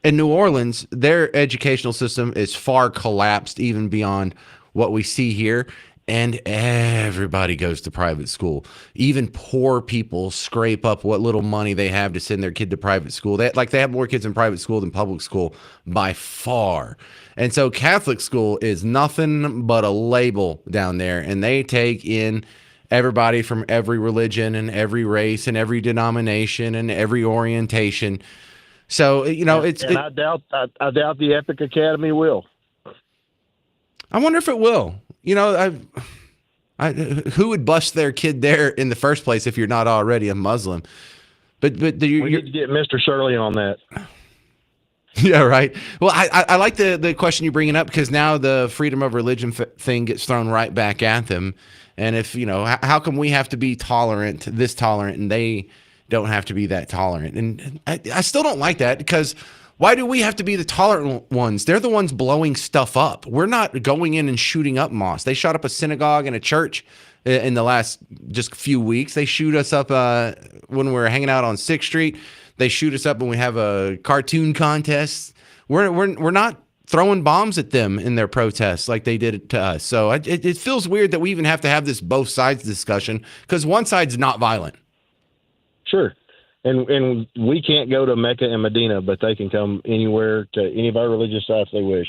New Orleans, their educational system is far collapsed, even beyond what we see here. And everybody goes to private school. Even poor people scrape up what little money they have to send their kid to private school. They have more kids in private school than public school by far. And so Catholic school is nothing but a label down there. And they take in everybody from every religion and every race and every denomination and every orientation. So, you know, I doubt the Epic Academy will. I wonder if it will. You know, who would bust their kid there in the first place if you're not already a Muslim? But we need to get Mr. Shirley on that. Yeah, right. Well, I like the question you're bringing up, because now the freedom of religion thing gets thrown right back at them. And if, you know, how come we have to be this tolerant, and they don't have to be that tolerant? And I still don't like that, because why do we have to be the tolerant ones? They're the ones blowing stuff up. We're not going in and shooting up mosques. They shot up a synagogue and a church in the last just few weeks. They shoot us up when we're hanging out on 6th Street. They shoot us up when we have a cartoon contest. We're not throwing bombs at them in their protests like they did it to us. So it feels weird that we even have to have this both sides discussion, because one side's not violent. Sure. And we can't go to Mecca and Medina, but they can come anywhere to any of our religious sites they wish.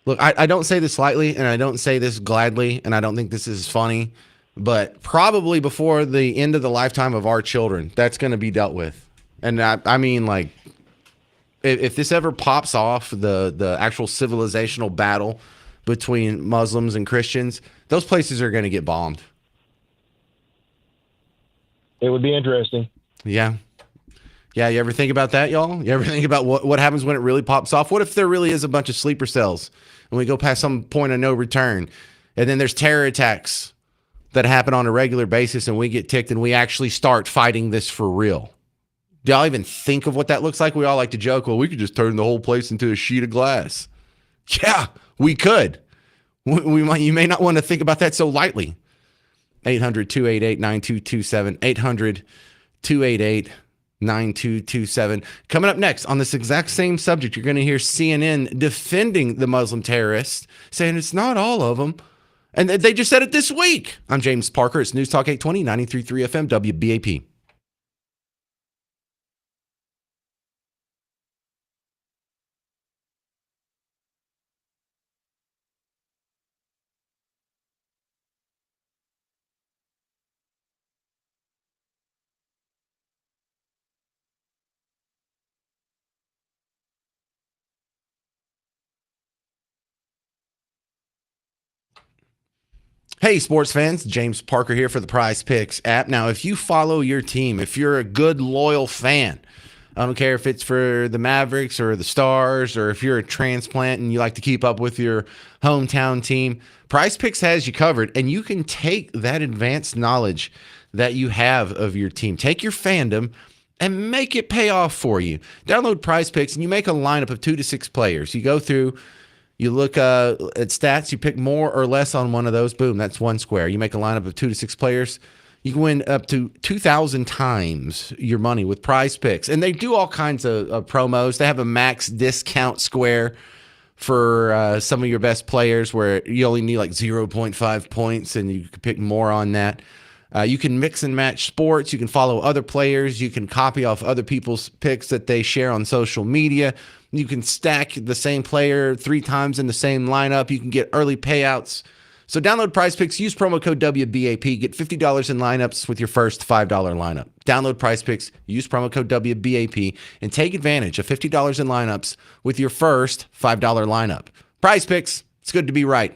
Look, I don't say this lightly, and I don't say this gladly, and I don't think this is funny, but probably before the end of the lifetime of our children, that's going to be dealt with. And I mean, like, if this ever pops off, the actual civilizational battle between Muslims and Christians, those places are going to get bombed. It would be interesting. Yeah. Yeah, you ever think about that, y'all? You ever think about what happens when it really pops off? What if there really is a bunch of sleeper cells and we go past some point of no return, and then there's terror attacks that happen on a regular basis, and we get ticked and we actually start fighting this for real? Do y'all even think of what that looks like? We all like to joke, well, we could just turn the whole place into a sheet of glass. Yeah, we could. You may not want to think about that so lightly. 800-288-9227. 800-288-9227. Coming up next on this exact same subject, you're going to hear CNN defending the Muslim terrorists, saying it's not all of them. And they just said it this week. I'm James Parker. It's News Talk 820, 93.3 FM, WBAP. Hey, sports fans, James Parker here for the Prize Picks app. Now, if you follow your team, if you're a good, loyal fan, I don't care if it's for the Mavericks or the Stars, or if you're a transplant and you like to keep up with your hometown team, Prize Picks has you covered, and you can take that advanced knowledge that you have of your team, take your fandom, and make it pay off for you. Download Prize Picks, and you make a lineup of 2 to 6 players. You go through, you look at stats, you pick more or less on one of those. Boom, that's one square. You make a lineup of 2 to 6 players. You can win up to 2,000 times your money with Prize Picks. And they do all kinds of promos. They have a max discount square for some of your best players where you only need like 0.5 points and you can pick more on that. You can mix and match sports. You can follow other players. You can copy off other people's picks that they share on social media. You can stack the same player 3 times in the same lineup. You can get early payouts. So download Prize Picks, use promo code WBAP, get $50 in lineups with your first $5 lineup. Download Prize Picks, use promo code WBAP, and take advantage of $50 in lineups with your first $5 lineup. Prize Picks, it's good to be right.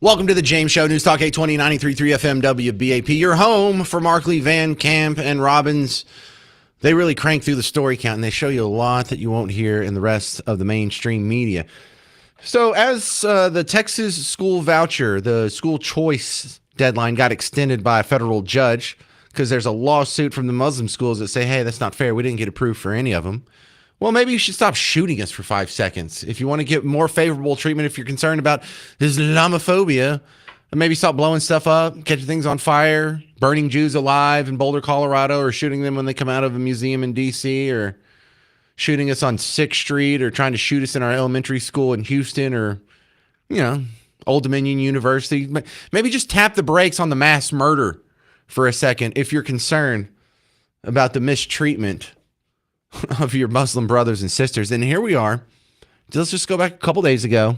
Welcome to the James Show, News Talk 820, 93.3 FM WBAP. Your home for Markley, Van Camp, and Robbins. They really crank through the story count, and they show you a lot that you won't hear in the rest of the mainstream media. So as the Texas school voucher, the school choice deadline got extended by a federal judge because there's a lawsuit from the Muslim schools that say, hey, that's not fair. We didn't get approved for any of them. Well, maybe you should stop shooting us for 5 seconds. If you want to get more favorable treatment, if you're concerned about Islamophobia, maybe stop blowing stuff up, catching things on fire, burning Jews alive in Boulder, Colorado, or shooting them when they come out of a museum in D.C., or shooting us on 6th Street, or trying to shoot us in our elementary school in Houston, or, Old Dominion University. Maybe just tap the brakes on the mass murder for a second if you're concerned about the mistreatment of your Muslim brothers and sisters. And here we are. Let's just go back a couple days ago.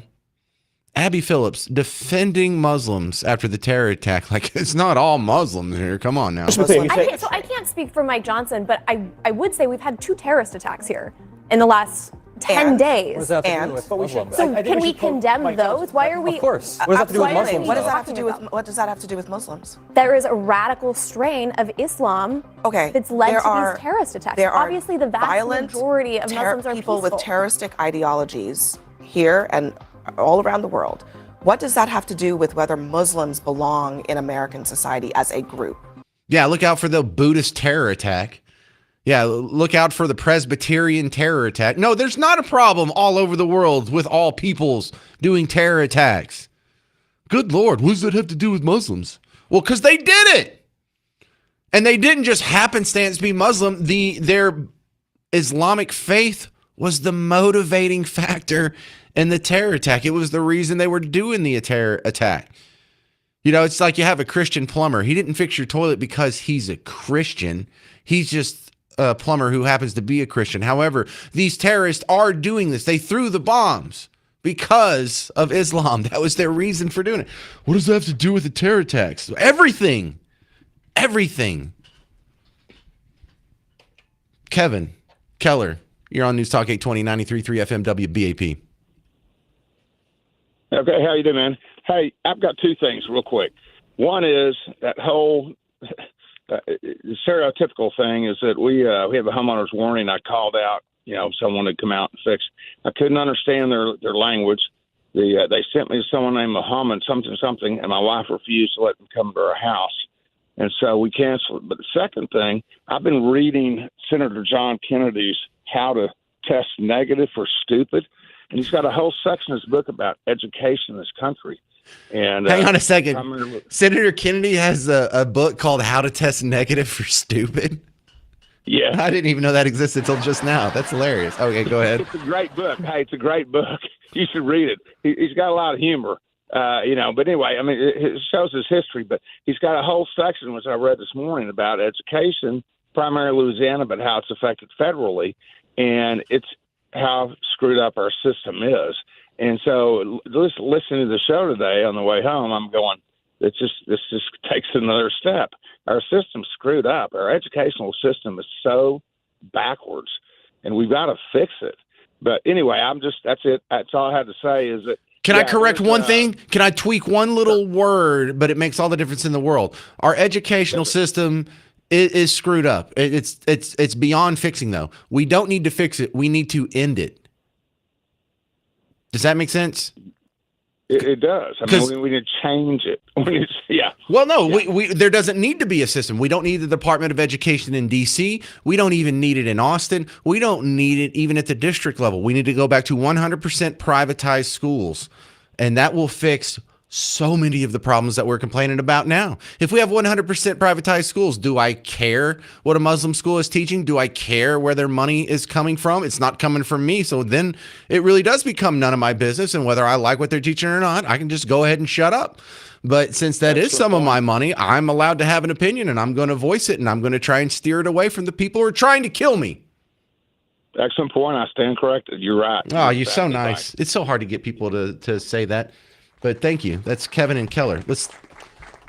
Abby Phillips defending Muslims after the terror attack. Like, it's not all Muslims here. Come on now. I can't speak for Mike Johnson, but I would say we've had 2 terrorist attacks here in the last 10 days. What does that have to do with Muslims? So can we condemn those? Why are we? Of course. What does that have to do with Muslims? What does that have to do with Muslims? There is a radical strain of Islam that's led to these terrorist attacks. Obviously, the vast majority of Muslims are people with terroristic ideologies here and all around the world. What does that have to do with whether Muslims belong in American society as a group? Yeah, look out for the Buddhist terror attack. Yeah, look out for the Presbyterian terror attack. No, there's not a problem all over the world with all peoples doing terror attacks. Good Lord, what does that have to do with Muslims? Well, because they did it. And they didn't just happenstance be Muslim. Their Islamic faith was the motivating factor in the terror attack. It was the reason they were doing the terror attack. It's like you have a Christian plumber. He didn't fix your toilet because he's a Christian. He's just a plumber who happens to be a Christian. However, these terrorists are doing this. They threw the bombs because of Islam. That was their reason for doing it. What does that have to do with the terror attacks? Everything. Kevin Keller, you're on News Talk 820, 93.3 FM WBAP. Okay, how you doing, man? Hey, I've got 2 things real quick. One is that whole the stereotypical thing is that we have a homeowner's warning. I called out, someone had come out and fix. I couldn't understand their language. They sent me someone named Muhammad something, and my wife refused to let them come to our house, and so we canceled. But the second thing, I've been reading Senator John Kennedy's How to Test Negative for Stupid, and he's got a whole section in his book about education in this country. And hang on a second. Senator Kennedy has a book called How to Test Negative for Stupid. Yeah. I didn't even know that existed until just now. That's hilarious. Okay, go ahead. It's a great book. Hey, it's a great book. You should read it. He's got a lot of humor, But anyway, I mean, it shows his history. But he's got a whole section, which I read this morning, about education, primarily Louisiana, but how it's affected federally. And it's how screwed up our system is. And so just listening to the show today on the way home, I'm going, this just takes another step. Our system's screwed up. Our educational system is so backwards, and we've got to fix it. But anyway, that's it. That's all I had to say is that. Can I correct one thing? Can I tweak one little word, but it makes all the difference in the world? Our educational system is screwed up. It's beyond fixing, though. We don't need to fix it. We need to end it. Does that make sense? It does. I mean, we need to change it. Yeah. Well, no, yeah. There doesn't need to be a system. We don't need the Department of Education in D.C. We don't even need it in Austin. We don't need it even at the district level. We need to go back to 100% privatized schools, and that will fix so many of the problems that we're complaining about now. If we have 100% privatized schools, do I care what a Muslim school is teaching? Do I care where their money is coming from? It's not coming from me. So then it really does become none of my business. And whether I like what they're teaching or not, I can just go ahead and shut up. But since that is some of my money, I'm allowed to have an opinion, and I'm going to voice it, and I'm going to try and steer it away from the people who are trying to kill me. Excellent point. I stand corrected. You're right. Oh, you're so nice. It's so hard to get people to say that. But thank you. That's Kevin and Keller. Let's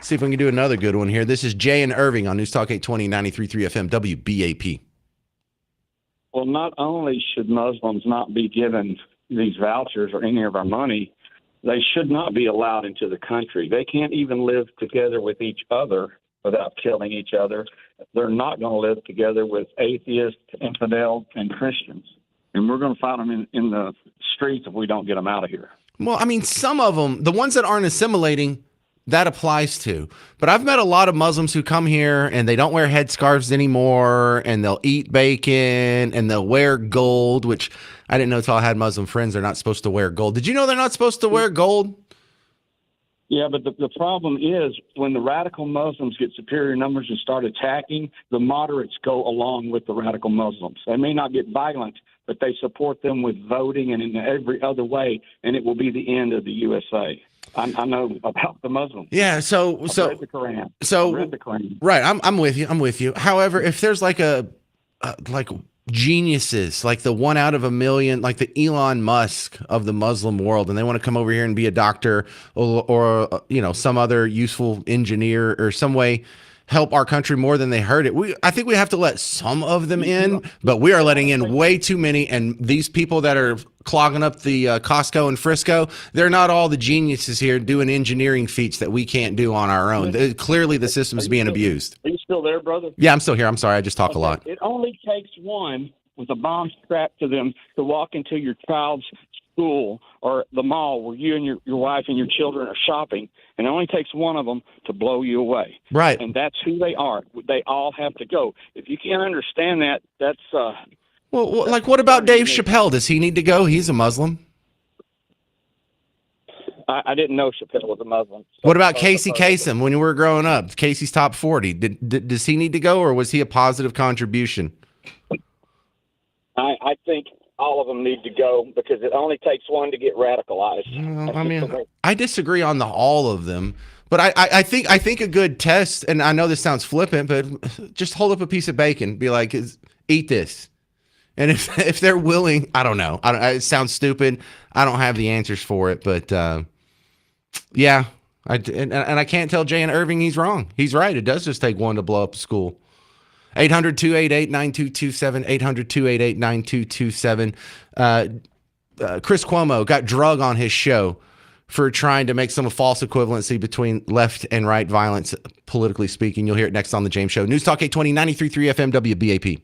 see if we can do another good one here. This is Jay and Irving on News Talk 820, 93.3 FM, WBAP. Well, not only should Muslims not be given these vouchers or any of our money, they should not be allowed into the country. They can't even live together with each other without killing each other. They're not going to live together with atheists, infidels, and Christians. And we're going to fight them in the streets if we don't get them out of here. Well, I mean, some of them, the ones that aren't assimilating, that applies to. But I've met a lot of Muslims who come here and they don't wear headscarves anymore, and they'll eat bacon and they'll wear gold, which I didn't know until I had Muslim friends. They're not supposed to wear gold. Did you know they're not supposed to wear gold? Yeah, but the problem is when the radical Muslims get superior numbers and start attacking, the moderates go along with the radical Muslims. They may not get violent, but they support them with voting and in every other way, and it will be the end of the USA. I know about the Muslims. Yeah, so I've read the Quran. So I've read the Quran. Right, I'm with you. I'm with you. However, if there's like like geniuses, like the one out of a million, like the Elon Musk of the Muslim world, and they want to come over here and be a doctor or some other useful engineer or some way help our country more than they hurt it. I think we have to let some of them in, but we are letting in way too many. And these people that are clogging up the Costco and Frisco, they're not all the geniuses here doing engineering feats that we can't do on our own. Clearly, the system's being abused. Are you still there, brother? Yeah, I'm still here. I'm sorry. I just talk a lot. It only takes one with a bomb strapped to them to walk into your child's school or the mall where you and your wife and your children are shopping, and it only takes one of them to blow you away. Right. And that's who they are. They all have to go. If you can't understand that, that's well, like what about Dave Chappelle? Does he need to go? He's a Muslim. I didn't know Chappelle was a Muslim. What about Casey Kasem when we were growing up? Casey's Top 40. Does he need to go, or was he a positive contribution? I think all of them need to go because it only takes one to get radicalized. I disagree on all of them, but I think a good test, and I know this sounds flippant, but just hold up a piece of bacon, be like, eat this. And if they're willing, I don't know. It sounds stupid. I don't have the answers for it, but yeah. And I can't tell Jay and Irving he's wrong. He's right. It does just take one to blow up a school. 800-288-9227, 800-288-9227. Chris Cuomo got drug on his show for trying to make some false equivalency between left and right violence, politically speaking. You'll hear it next on The James Show. News Talk 820, 93.3 FM, WBAP.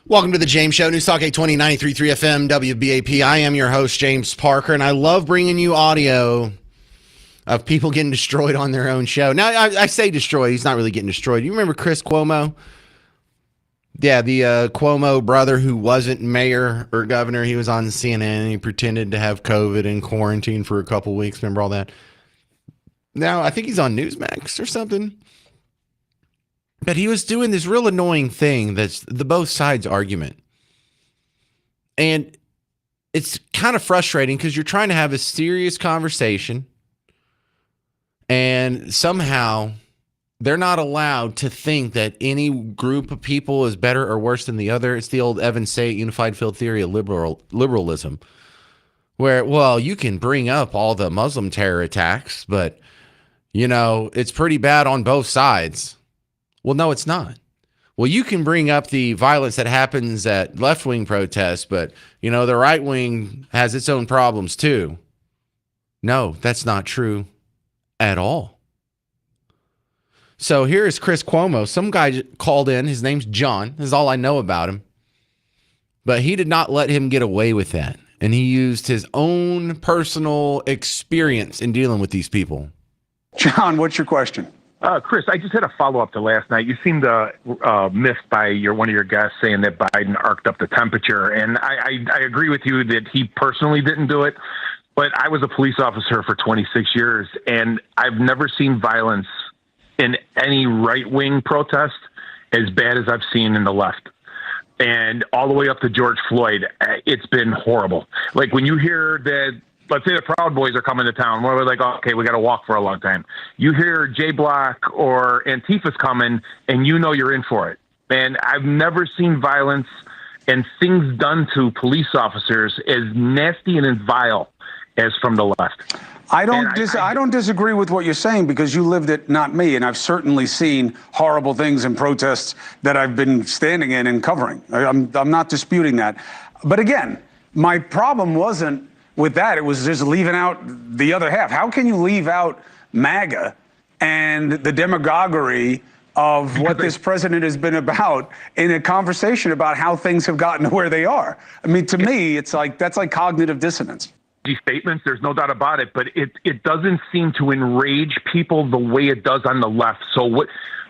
Welcome to the James Show, News Talk 820 93.3 FM, WBAP. I am your host, James Parker, and I love bringing you audio of people getting destroyed on their own show. Now, I say destroyed. He's not really getting destroyed. You remember Chris Cuomo? Yeah, the Cuomo brother who wasn't mayor or governor. He was on CNN, and he pretended to have COVID and quarantine for a couple weeks. Remember all that? Now, I think he's on Newsmax or something. But he was doing this real annoying thing that's the both sides argument. And it's kind of frustrating because you're trying to have a serious conversation and somehow they're not allowed to think that any group of people is better or worse than the other. It's the old Evan Sate unified field theory of liberalism where, well, you can bring up all the Muslim terror attacks, but, you know, it's pretty bad on both sides. Well, no, it's not. Well, you can bring up the violence that happens at left-wing protests, but, you know, the right wing has its own problems too. No, that's not true at all. So here is Chris Cuomo. Some guy called in. His name's John. This is all I know about him. But he did not let him get away with that. And he used his own personal experience in dealing with these people. John, what's your question? Chris, I just had a follow-up to last night. You seemed miffed by one of your guests saying that Biden arced up the temperature, and I agree with you that he personally didn't do it, but I was a police officer for 26 years, and I've never seen violence in any right-wing protest as bad as I've seen in the left. And all the way up to George Floyd, it's been horrible. Like when you hear that, let's say the Proud Boys are coming to town. We're like, oh, okay, we got to walk for a long time. You hear J Block or Antifa's coming, and you know you're in for it. And I've never seen violence and things done to police officers as nasty and as vile as from the left. I don't disagree with what you're saying because you lived it, not me. And I've certainly seen horrible things in protests that I've been standing in and covering. I'm not disputing that. But again, my problem wasn't with that. It was just leaving out the other half. How can you leave out MAGA and the demagoguery of what this president has been about in a conversation about how things have gotten to where they are? I mean, to me, it's like that's like cognitive dissonance. These statements, there's no doubt about it, but it doesn't seem to enrage people the way it does on the left. So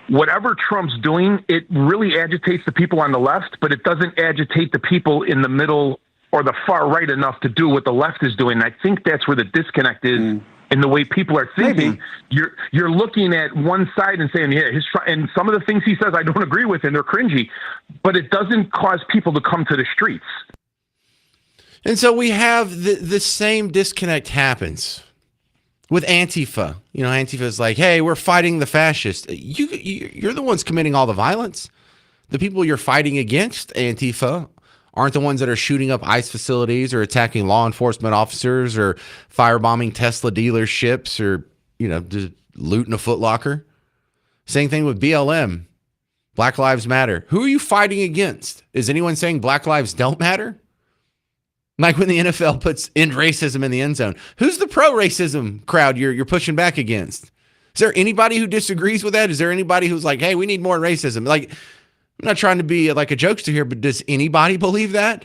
whatever Trump's doing, it really agitates the people on the left, but it doesn't agitate the people in the middle or the far right enough to do what the left is doing. And I think that's where the disconnect is in the way people are thinking. Maybe. You're looking at one side and saying, yeah, and some of the things he says I don't agree with and they're cringy, but it doesn't cause people to come to the streets. And so we have the same disconnect happens with Antifa. You know, Antifa is like, hey, we're fighting the fascists. You're the ones committing all the violence. The people you're fighting against, Antifa, aren't the ones that are shooting up ICE facilities or attacking law enforcement officers or firebombing Tesla dealerships or, you know, just looting a Foot Locker. Same thing with BLM. Black Lives Matter. Who are you fighting against? Is anyone saying Black Lives don't matter? Like when the NFL puts end racism in the end zone. Who's the pro-racism crowd you're pushing back against? Is there anybody who disagrees with that? Is there anybody who's like, hey, we need more racism? Like, I'm not trying to be like a jokester here, but does anybody believe that?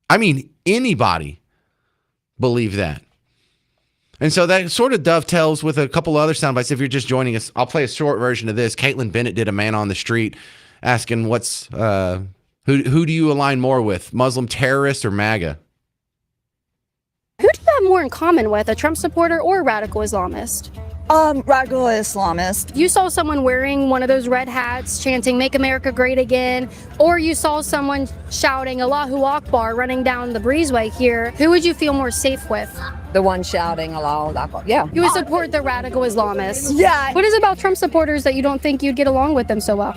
I mean, anybody believe that? And so that sort of dovetails with a couple other sound bites. If you're just joining us, I'll play a short version of this. Caitlin Bennett did a man on the street asking what's who do you align more with, Muslim terrorists or MAGA? Who do you have more in common with, a Trump supporter or a radical Islamist? Radical Islamist. You saw someone wearing one of those red hats chanting "Make America Great Again," or you saw someone shouting "Allahu Akbar" running down the breezeway here. Who would you feel more safe with? The one shouting Allahu Akbar. Yeah. You would support the radical Islamists. Yeah. What is it about Trump supporters that you don't think you'd get along with them so well?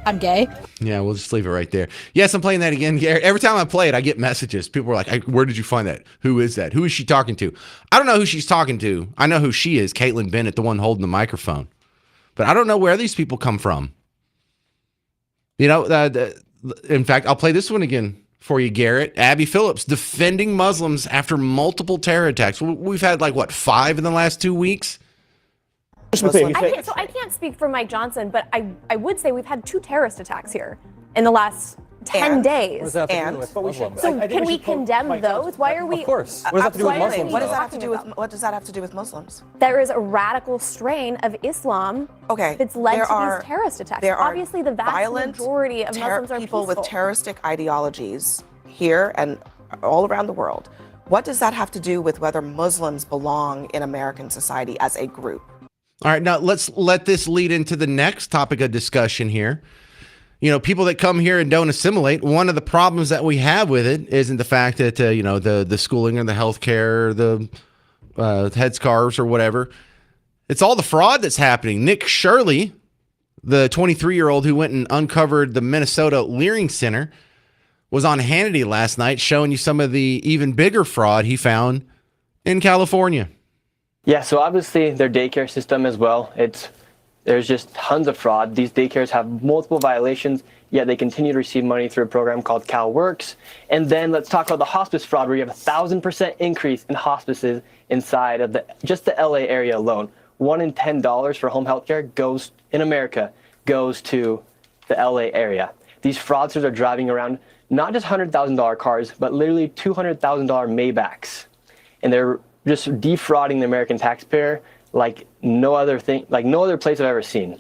I'm gay. Yeah, we'll just leave it right there. Yes, I'm playing that again. Every time I play it, I get messages. People are like, where did you find that? Who is that? Who is she talking to? I don't know who she's talking to. I know who she is, Caitlin Bennett, the one holding the microphone. But I don't know where these people come from. You know, in fact, I'll play this one again for you, Garrett. Abby Phillips defending Muslims after multiple terror attacks. We've had 5 in the last 2 weeks. I can't speak for Mike Johnson, but I would say we've had 2 terrorist attacks here in the last 10 days. What does that have to do And- with But we Muslims? So can we condemn those? Why are we? Of course. What does that have to do with Absolutely. Muslims? What does that though? have to do with Muslims? There is a radical strain of Islam that's led to these terrorist attacks. There are Obviously, the vast violent majority of Muslims are people peaceful. with terroristic ideologies here and all around the world. What does that have to do with whether Muslims belong in American society as a group? All right, now let's let this lead into the next topic of discussion here. You know, people that come here and don't assimilate, one of the problems that we have with it isn't the fact that, the schooling or the healthcare, the headscarves or whatever. It's all the fraud that's happening. Nick Shirley, the 23-year-old who went and uncovered the Minnesota Leering Center, was on Hannity last night showing you some of the even bigger fraud he found in California. Yeah, so obviously their daycare system as well. There's just tons of fraud. These daycares have multiple violations, yet they continue to receive money through a program called CalWorks. And then let's talk about the hospice fraud, where you have 1,000% increase in hospices inside of just the LA area alone. $1 in $10 for home health care in America goes to the LA area. These fraudsters are driving around not just $100,000 cars, but literally $200,000 Maybachs. And they're just defrauding the American taxpayer like no other place I've ever seen.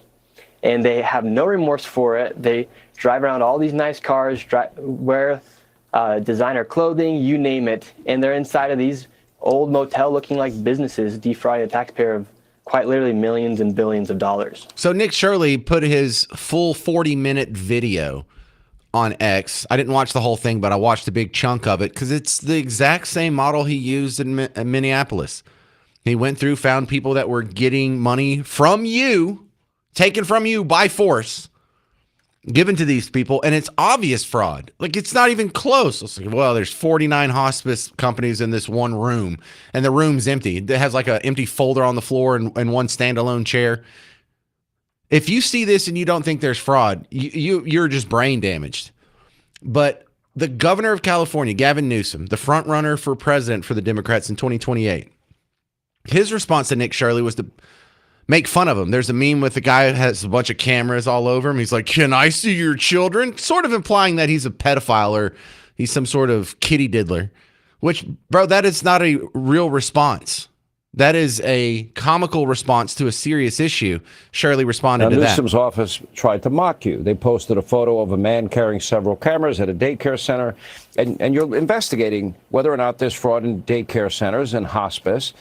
And they have no remorse for it. They drive around all these nice cars, wear designer clothing, you name it. And they're inside of these old motel looking like businesses, defrauding the taxpayer of quite literally millions and billions of dollars. So Nick Shirley put his full 40-minute video on X. I didn't watch the whole thing, but I watched a big chunk of it because it's the exact same model he used in Minneapolis. He went through, found people that were getting money from you, taken from you by force, given to these people, and it's obvious fraud. Like, it's not even close. It's like, well, there's 49 hospice companies in this one room, and the room's empty. It has like an empty folder on the floor and one standalone chair. If you see this and you don't think there's fraud, you're just brain damaged. But the governor of California, Gavin Newsom, the front runner for president for the Democrats in 2028, his response to Nick Shirley was to make fun of him. There's a meme with the guy who has a bunch of cameras all over him. He's like, "Can I see your children?" Sort of implying that he's a pedophile or he's some sort of kitty diddler, which, bro, that is not a real response. That is a comical response to a serious issue. Shirley responded to that. Newsom's office tried to mock you. They posted a photo of a man carrying several cameras at a daycare center, and you're investigating whether or not there's fraud in daycare centers and hospice.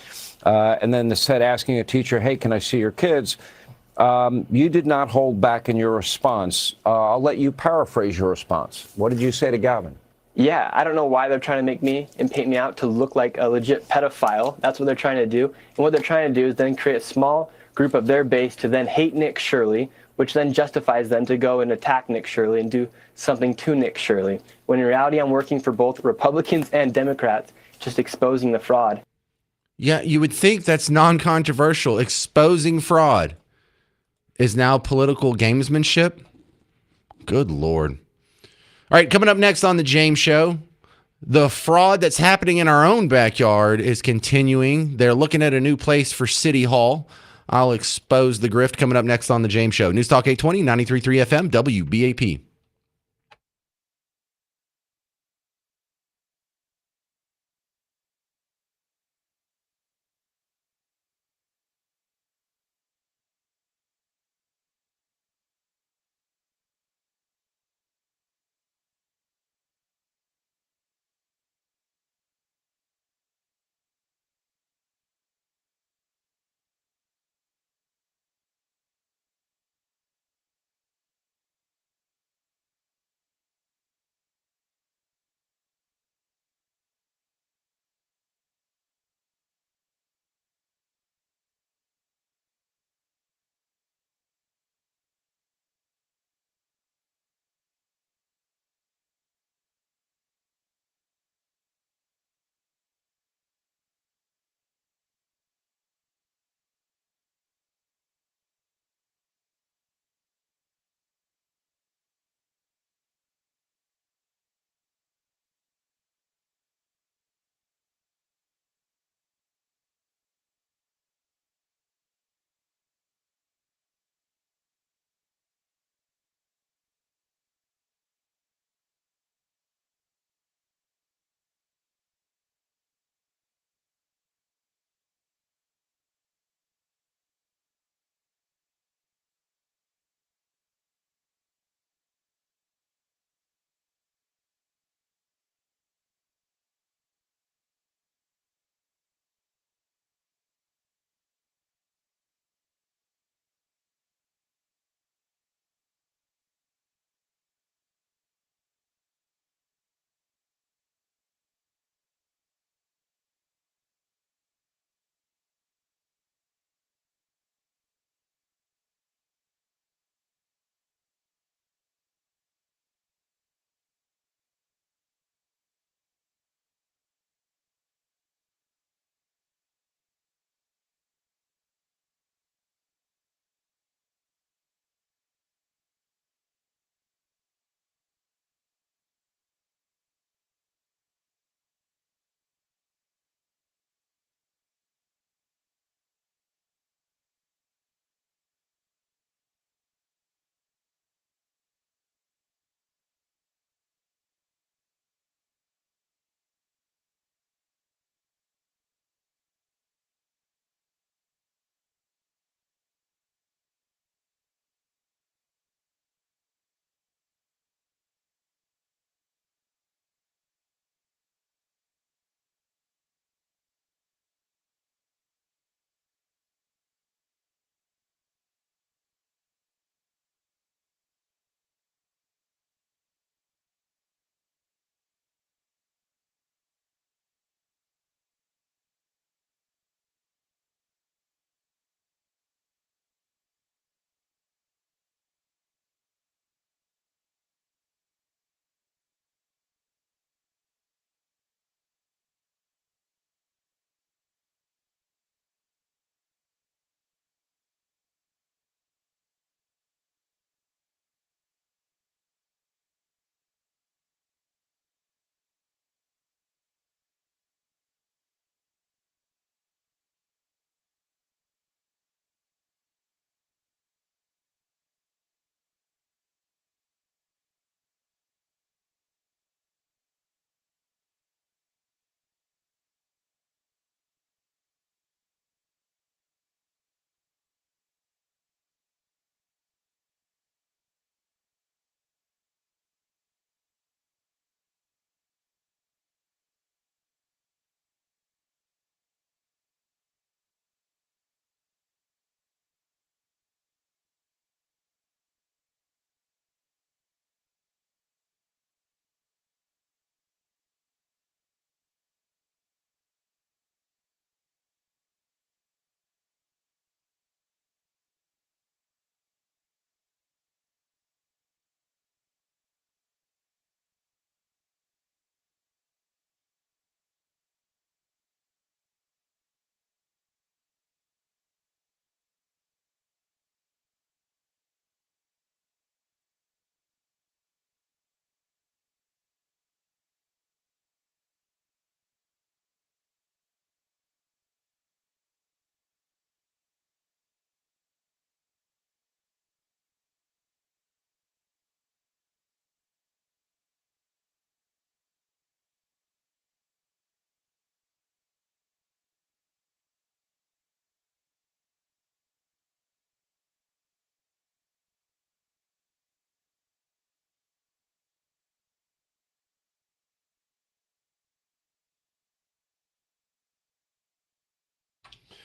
And then they said, asking a teacher, "Hey, can I see your kids?" You did not hold back in your response. I'll let you paraphrase your response. What did you say to Gavin? Yeah, I don't know why they're trying to make me and paint me out to look like a legit pedophile. That's what they're trying to do. And what they're trying to do is then create a small group of their base to then hate Nick Shirley, which then justifies them to go and attack Nick Shirley and do something to Nick Shirley. When in reality, I'm working for both Republicans and Democrats, just exposing the fraud. Yeah, you would think that's non-controversial. Exposing fraud is now political gamesmanship. Good Lord. All right, coming up next on The James Show, the fraud that's happening in our own backyard is continuing. They're looking at a new place for City Hall. I'll expose the grift coming up next on The James Show. News Talk 820, 93.3 FM, WBAP.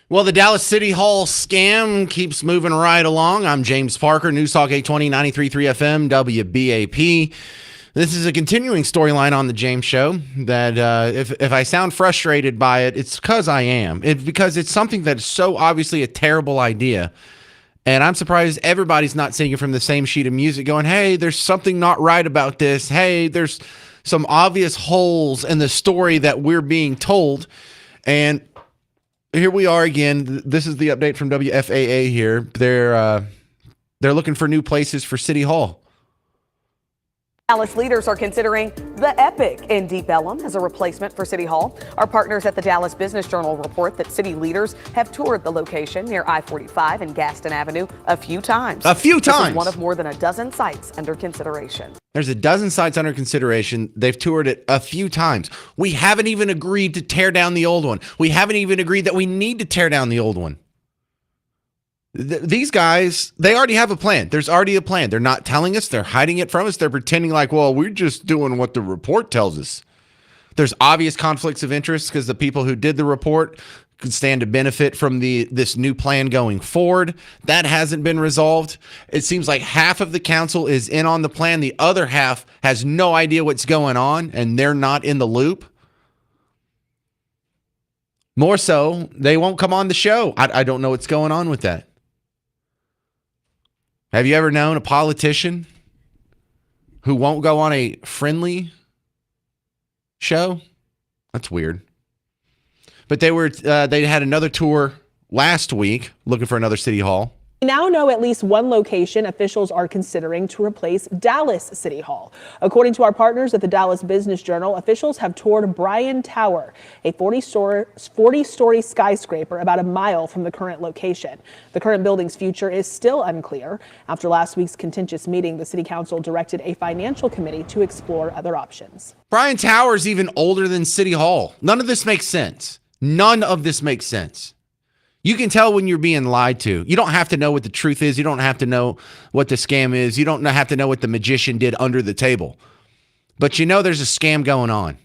Well, the Dallas City Hall scam keeps moving right along. I'm James Parker, News Talk 820, 93.3 FM, WBAP. This is a continuing storyline on the James Show that if I sound frustrated by it, it's because I am. It's because it's something that's so obviously a terrible idea. And I'm surprised everybody's not singing from the same sheet of music going, hey, there's something not right about this. Hey, there's some obvious holes in the story that we're being told. And here we are again. This is the update from WFAA here. They're looking for new places for City Hall. Dallas leaders are considering the Epic in Deep Ellum as a replacement for City Hall. Our partners at the Dallas Business Journal report that city leaders have toured the location near I-45 and Gaston Avenue a few times. A few times. This is one of more than a dozen sites under consideration. There's a dozen sites under consideration. They've toured it a few times. We haven't even agreed to tear down the old one. We haven't even agreed that we need to tear down the old one. These guys, they already have a plan. There's already a plan. They're not telling us. They're hiding it from us. They're pretending like, well, we're just doing what the report tells us. There's obvious conflicts of interest because the people who did the report could stand to benefit from this new plan going forward. That hasn't been resolved. It seems like half of the council is in on the plan. The other half has no idea what's going on, and they're not in the loop. More so, they won't come on the show. I don't know what's going on with that. Have you ever known a politician who won't go on a friendly show? That's weird. But they had another tour last week looking for another City Hall. We now know at least one location officials are considering to replace Dallas City Hall. According to our partners at the Dallas Business Journal, officials have toured Bryan Tower, a 40-story skyscraper about a mile from the current location. The current building's future is still unclear. After last week's contentious meeting, the City Council directed a financial committee to explore other options. Bryan Tower is even older than City Hall. None of this makes sense. None of this makes sense. You can tell when you're being lied to. You don't have to know what the truth is. You don't have to know what the scam is. You don't have to know what the magician did under the table. But you know there's a scam going on.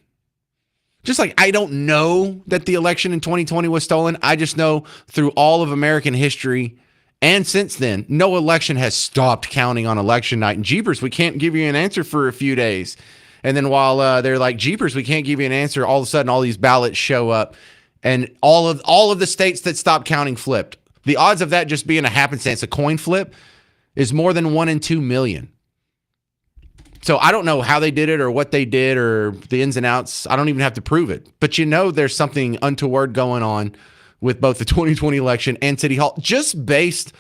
Just like I don't know that the election in 2020 was stolen. I just know through all of American history and since then, no election has stopped counting on election night. And jeepers, we can't give you an answer for a few days. And then while they're like, jeepers, we can't give you an answer, all of a sudden all these ballots show up. And all of the states that stopped counting flipped. The odds of that just being a happenstance, a coin flip, is more than 1 in 2 million. So I don't know how they did it or what they did or the ins and outs. I don't even have to prove it. But you know there's something untoward going on with both the 2020 election and City Hall, just based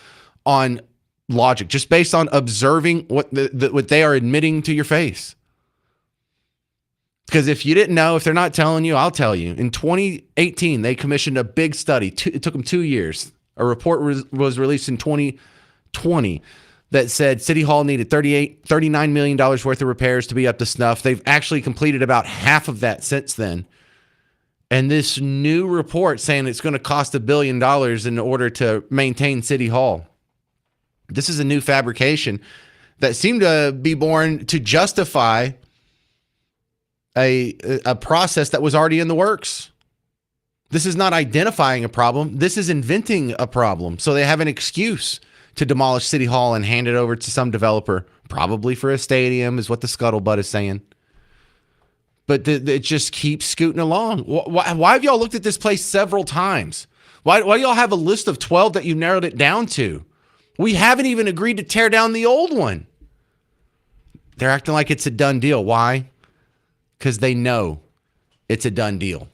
on logic, just based on observing what they are admitting to your face. Because if you didn't know, if they're not telling you, I'll tell you. In 2018, they commissioned a big study. It took them 2 years. A report was released in 2020 that said City Hall needed $39 million worth of repairs to be up to snuff. They've actually completed about half of that since then. And this new report saying it's going to cost $1 billion in order to maintain City Hall. This is a new fabrication that seemed to be born to justify a process that was already in the works. This is not identifying a problem. This is inventing a problem. So they have an excuse to demolish City Hall and hand it over to some developer, probably for a stadium, is what the scuttlebutt is saying. But it just keeps scooting along. Why have y'all looked at this place several times? Why do y'all have a list of 12 that you narrowed it down to? We haven't even agreed to tear down the old one. They're acting like it's a done deal. Why? Because they know it's a done deal.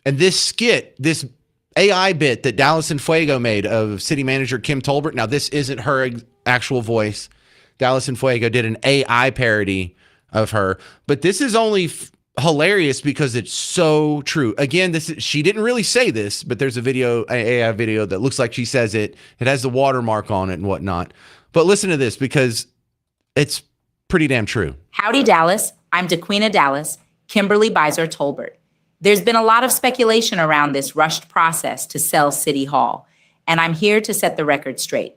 And this skit, this AI bit that Dallas and Fuego made of city manager Kim Tolbert, now this isn't her actual voice. Dallas and Fuego did an AI parody of her, but this is only hilarious because it's so true. Again, she didn't really say this, but there's a video, an AI video that looks like she says it. It has the watermark on it and whatnot. But listen to this because it's pretty damn true. Howdy, Dallas. I'm DeQuina Dallas, Kimberly Beiser Tolbert. There's been a lot of speculation around this rushed process to sell City Hall, and I'm here to set the record straight.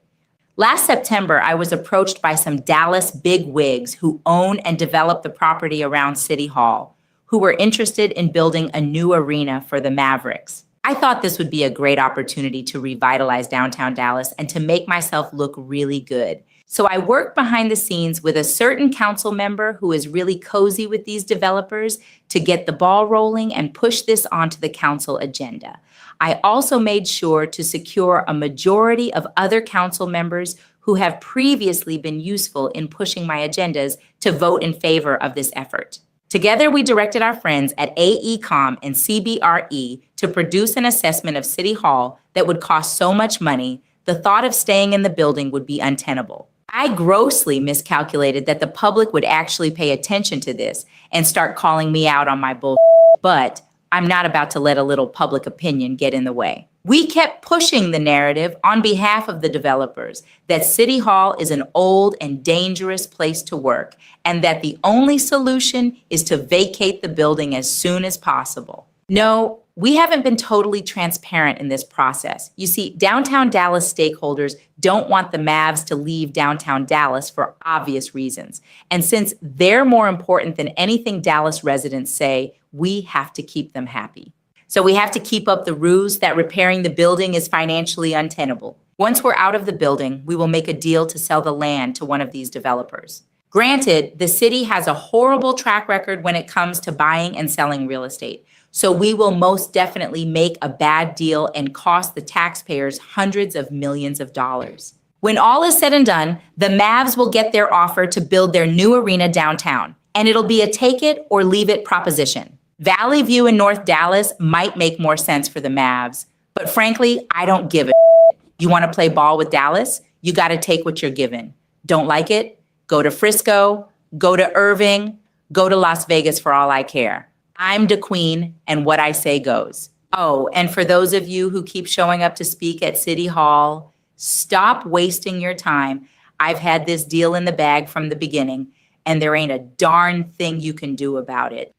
Last September, I was approached by some Dallas bigwigs who own and develop the property around City Hall, who were interested in building a new arena for the Mavericks. I thought this would be a great opportunity to revitalize downtown Dallas and to make myself look really good. So I worked behind the scenes with a certain council member who is really cozy with these developers to get the ball rolling and push this onto the council agenda. I also made sure to secure a majority of other council members who have previously been useful in pushing my agendas to vote in favor of this effort. Together, we directed our friends at AECOM and CBRE to produce an assessment of City Hall that would cost so much money, the thought of staying in the building would be untenable. I grossly miscalculated that the public would actually pay attention to this and start calling me out on my bull, but I'm not about to let a little public opinion get in the way. We kept pushing the narrative on behalf of the developers that City Hall is an old and dangerous place to work, and that the only solution is to vacate the building as soon as possible. No, we haven't been totally transparent in this process. You see, downtown Dallas stakeholders don't want the Mavs to leave downtown Dallas for obvious reasons. And since they're more important than anything Dallas residents say, we have to keep them happy. So we have to keep up the ruse that repairing the building is financially untenable. Once we're out of the building, we will make a deal to sell the land to one of these developers. Granted, the city has a horrible track record when it comes to buying and selling real estate. So we will most definitely make a bad deal and cost the taxpayers hundreds of millions of dollars. When all is said and done, the Mavs will get their offer to build their new arena downtown, and it'll be a take it or leave it proposition. Valley View in North Dallas might make more sense for the Mavs, but frankly, I don't give a shit. You want to play ball with Dallas? You got to take what you're given. Don't like it? Go to Frisco, go to Irving, go to Las Vegas for all I care. I'm the queen, and what I say goes. Oh, and for those of you who keep showing up to speak at City Hall, stop wasting your time. I've had this deal in the bag from the beginning, and there ain't a darn thing you can do about it.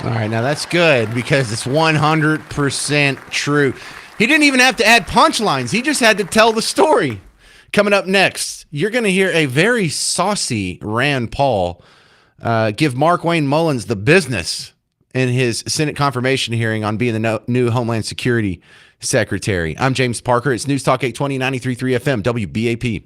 All right, now that's good because it's 100% true. He didn't even have to add punchlines. He just had to tell the story. Coming up next, you're going to hear a very saucy Rand Paul give Markwayne Mullins the business in his Senate confirmation hearing on being the new Homeland Security Secretary. I'm James Parker. It's News Talk 820, 93.3 FM, WBAP.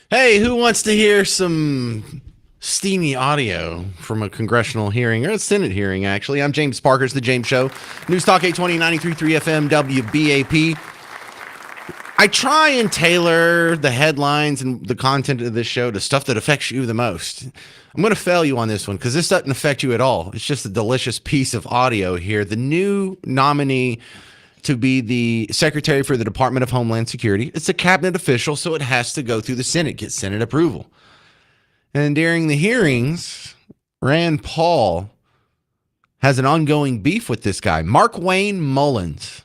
Hey, who wants to hear some steamy audio from a congressional hearing or a Senate hearing, actually? I'm James Parker. It's The James Show. News Talk 820, 93.3 FM, WBAP. I try and tailor the headlines and the content of this show to stuff that affects you the most. I'm going to fail you on this one because this doesn't affect you at all. It's just a delicious piece of audio here. The new nominee to be the Secretary for the Department of Homeland Security. It's a cabinet official, so it has to go through the Senate, get Senate approval. And during the hearings, Rand Paul has an ongoing beef with this guy, Markwayne Mullins,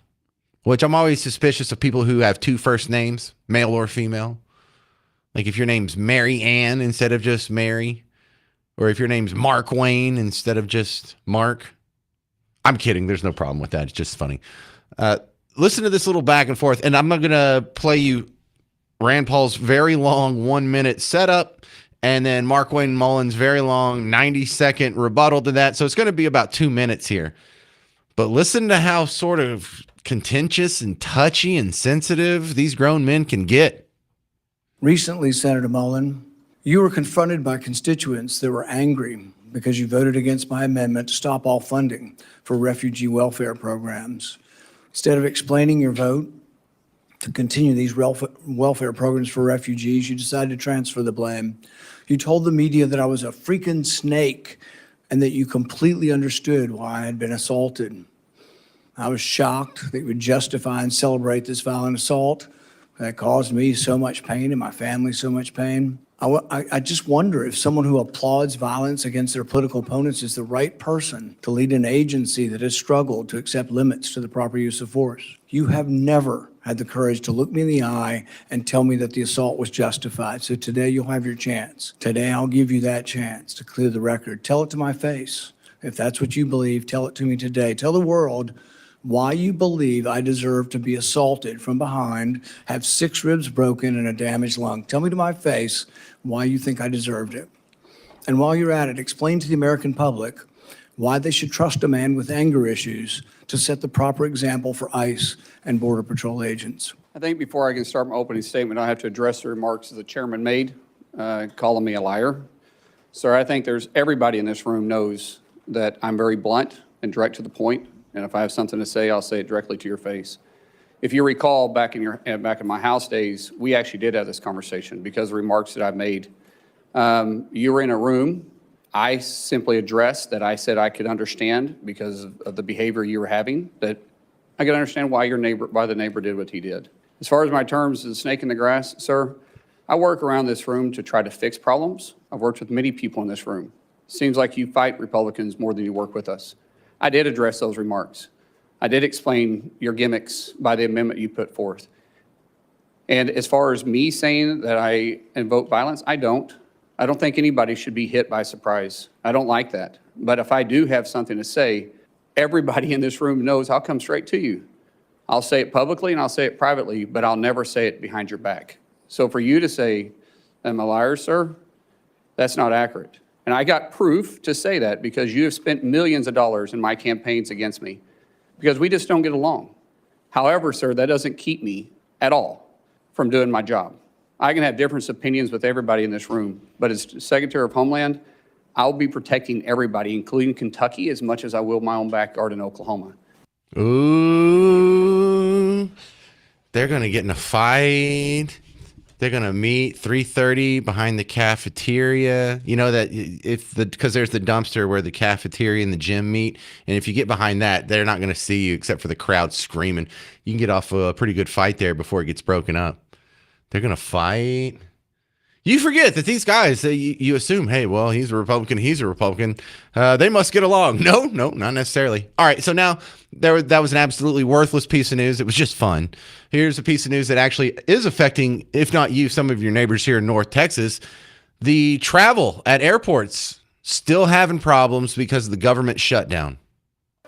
which I'm always suspicious of people who have two first names, male or female. Like if your name's Mary Ann instead of just Mary, or if your name's Mark Wayne instead of just Mark. I'm kidding. There's no problem with that. It's just funny. Listen to this little back and forth, and I'm not going to play you Rand Paul's very long 1-minute setup and then Markwayne Mullins' very long 90-second rebuttal to that. So it's going to be about 2 minutes here. But listen to how sort of contentious and touchy and sensitive these grown men can get. Recently, Senator Mullen, you were confronted by constituents that were angry because you voted against my amendment to stop all funding for refugee welfare programs. Instead of explaining your vote to continue these welfare programs for refugees, you decided to transfer the blame. You told the media that I was a freaking snake and that you completely understood why I had been assaulted. I was shocked that you would justify and celebrate this violent assault that caused me so much pain and my family so much pain. I just wonder if someone who applauds violence against their political opponents is the right person to lead an agency that has struggled to accept limits to the proper use of force. You have never had the courage to look me in the eye and tell me that the assault was justified. So today you'll have your chance. Today I'll give you that chance to clear the record. Tell it to my face. If that's what you believe, tell it to me today. Tell the world why you believe I deserve to be assaulted from behind, have 6 ribs broken and a damaged lung. Tell me to my face why you think I deserved it. And while you're at it, explain to the American public why they should trust a man with anger issues to set the proper example for ICE and Border Patrol agents. I think before I can start my opening statement, I have to address the remarks that the chairman made, calling me a liar. Sir, I think everybody in this room knows that I'm very blunt and direct to the point. And if I have something to say, I'll say it directly to your face. If you recall, back in my House days, we actually did have this conversation because of the remarks that I've made. You were in a room. I simply addressed that I said I could understand because of the behavior you were having, that I could understand why the neighbor did what he did. As far as my terms, the snake in the grass, sir, I work around this room to try to fix problems. I've worked with many people in this room. Seems like you fight Republicans more than you work with us. I did address those remarks. I did explain your gimmicks by the amendment you put forth. And as far as me saying that I invoke violence, I don't think anybody should be hit by surprise. I don't like that. But if I do have something to say, everybody in this room knows I'll come straight to you. I'll say it publicly and I'll say it privately, but I'll never say it behind your back. So for you to say I'm a liar, sir, that's not accurate. And I got proof to say that because you have spent millions of dollars in my campaigns against me because we just don't get along. However, sir, that doesn't keep me at all from doing my job. I can have different opinions with everybody in this room, but as Secretary of Homeland, I'll be protecting everybody, including Kentucky, as much as I will my own backyard in Oklahoma. Ooh, they're going to get in a fight. They're going to meet 3:30 behind the cafeteria. You know that because there's the dumpster where the cafeteria and the gym meet. And if you get behind that, they're not going to see you except for the crowd screaming. You can get off a pretty good fight there before it gets broken up. They're going to fight. You forget that these guys, you assume, hey, well, he's a Republican, they must get along. No, not necessarily. All right, so now that was an absolutely worthless piece of news. It was just fun. Here's a piece of news that actually is affecting, if not you, some of your neighbors here in North Texas. The travel at airports still having problems because of the government shutdown.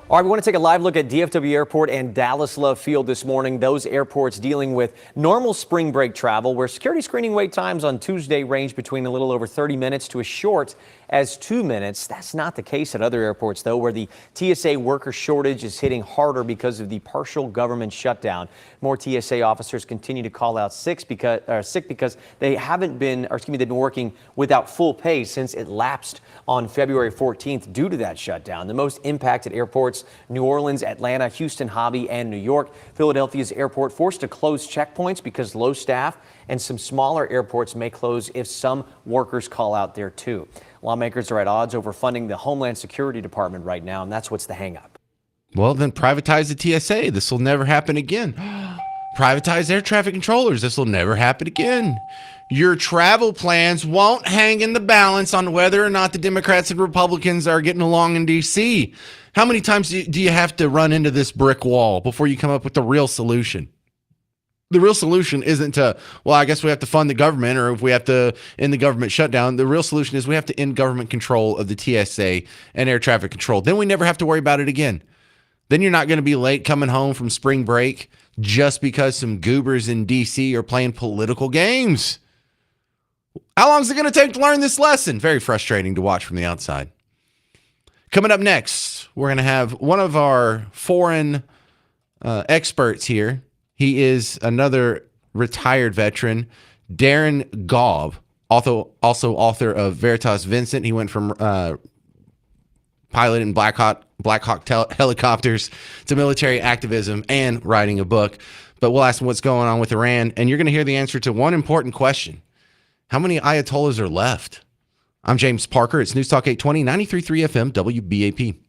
All right, we want to take a live look at DFW Airport and Dallas Love Field this morning. Those airports dealing with normal spring break travel, where security screening wait times on Tuesday range between a little over 30 minutes to as short as 2 minutes. That's not the case at other airports, though, where the TSA worker shortage is hitting harder because of the partial government shutdown. More TSA officers continue to call out sick because they haven't been, or excuse me, they've been working without full pay since it lapsed on February 14th due to that shutdown. The most impacted airports: New Orleans, Atlanta, Houston, Hobby, and New York. Philadelphia's airport forced to close checkpoints because low staff, and some smaller airports may close if some workers call out there too. Lawmakers are at odds over funding the Homeland Security Department right now, and that's what's the hangup. Well, then privatize the TSA. This will never happen again. Privatize air traffic controllers. This will never happen again. Your travel plans won't hang in the balance on whether or not the Democrats and Republicans are getting along in D.C. How many times do you have to run into this brick wall before you come up with the real solution? The real solution isn't to, well, I guess we have to fund the government, or if we have to end the government shutdown. The real solution is we have to end government control of the TSA and air traffic control. Then we never have to worry about it again. Then you're not going to be late coming home from spring break just because some goobers in D.C. are playing political games. How long is it going to take to learn this lesson? Very frustrating to watch from the outside. Coming up next, we're going to have one of our foreign experts here. He is another retired veteran, Darren Gaub, also author of Veritas Vincent. He went from piloting Black Hawk helicopters to military activism and writing a book. But we'll ask him what's going on with Iran, and you're going to hear the answer to one important question. How many Ayatollahs are left? I'm James Parker. It's News Talk 820, 93.3 FM, WBAP.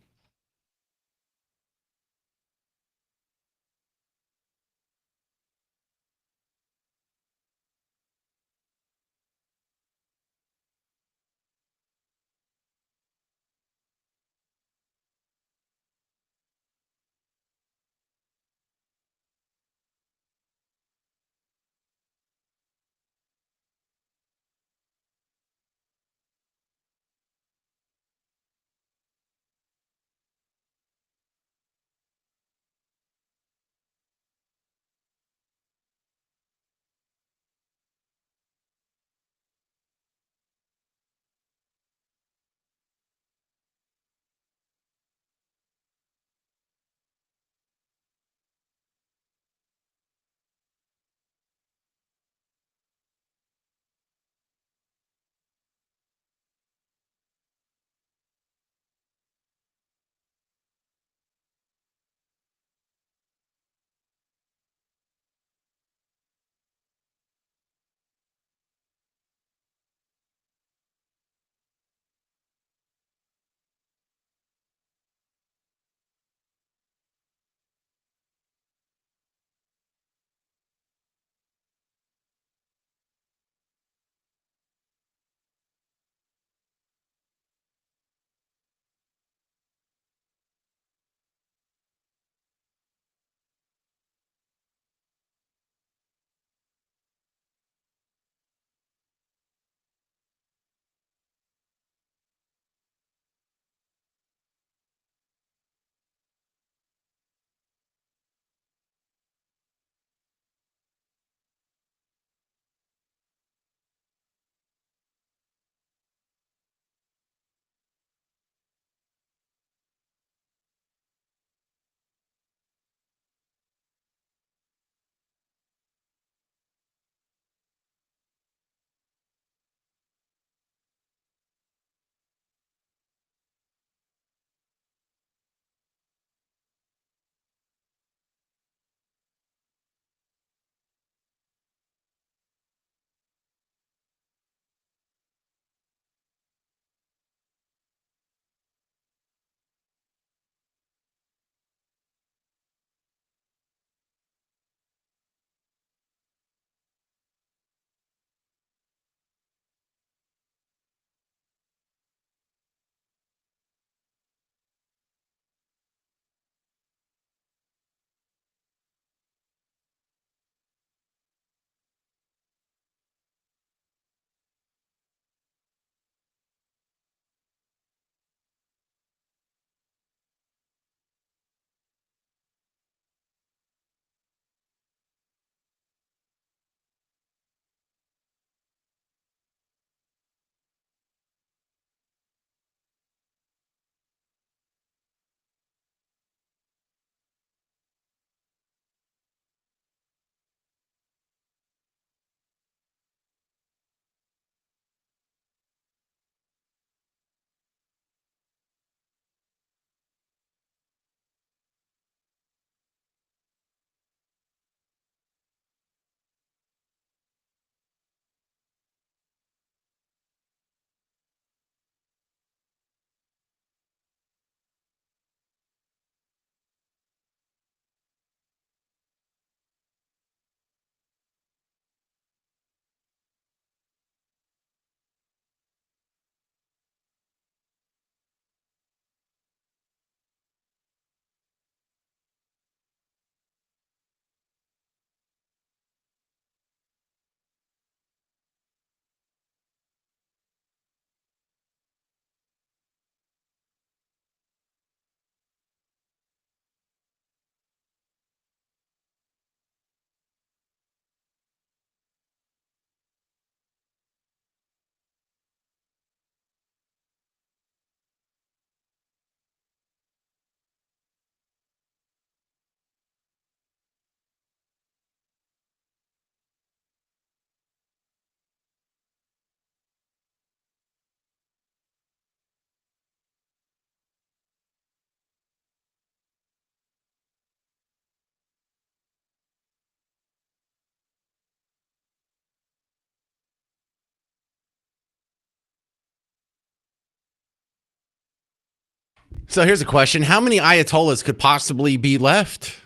So here's a question. How many Ayatollahs could possibly be left?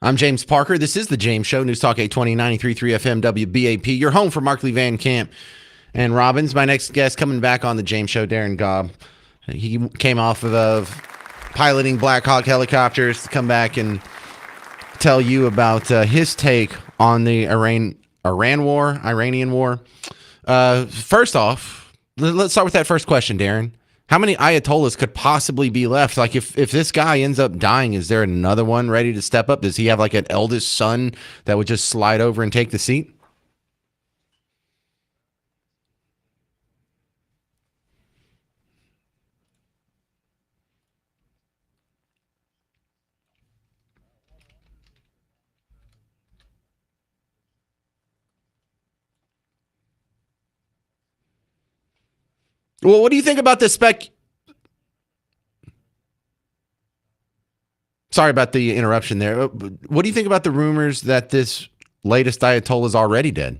I'm James Parker. This is The James Show, News Talk 820, 93.3 FM, WBAP. Your home for Markley Van Camp and Robbins. My next guest coming back on The James Show, Darren Gobb. He came off of piloting Black Hawk helicopters to come back and tell you about his take on the Iranian war. First off, let's start with that first question, Darren. How many Ayatollahs could possibly be left? Like, if this guy ends up dying, is there another one ready to step up? Does he have like an eldest son that would just slide over and take the seat? Well, what do you think about the Sorry about the interruption there. What do you think about the rumors that this latest Ayatollah is already dead?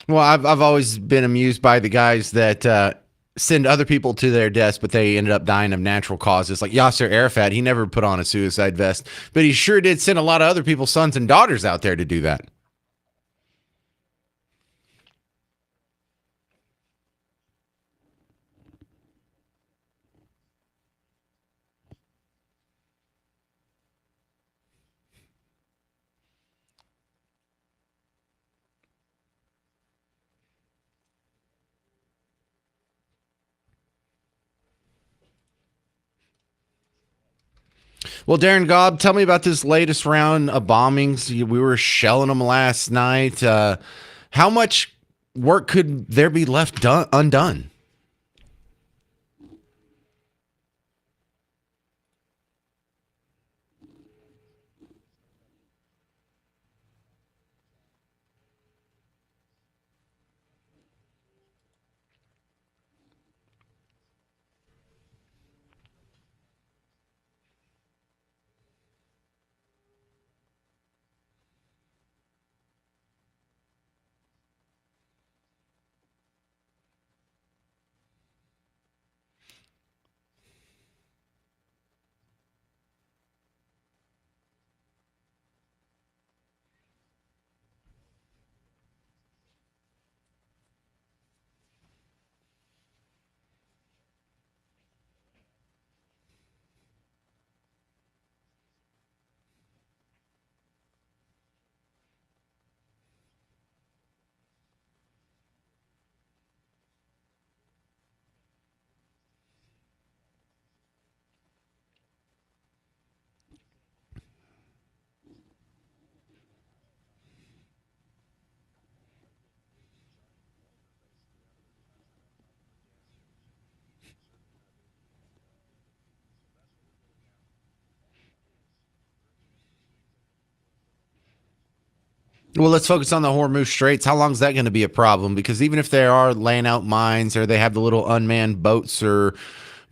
Well, I've always been amused by the guys that send other people to their deaths, but they ended up dying of natural causes. Like Yasser Arafat, he never put on a suicide vest, but he sure did send a lot of other people's sons and daughters out there to do that. Well, Darren Gobb, tell me about this latest round of bombings. We were shelling them last night. How much work could there be left undone? Well, let's focus on the Hormuz Straits. How long is that going to be a problem? Because even if they are laying out mines or they have the little unmanned boats or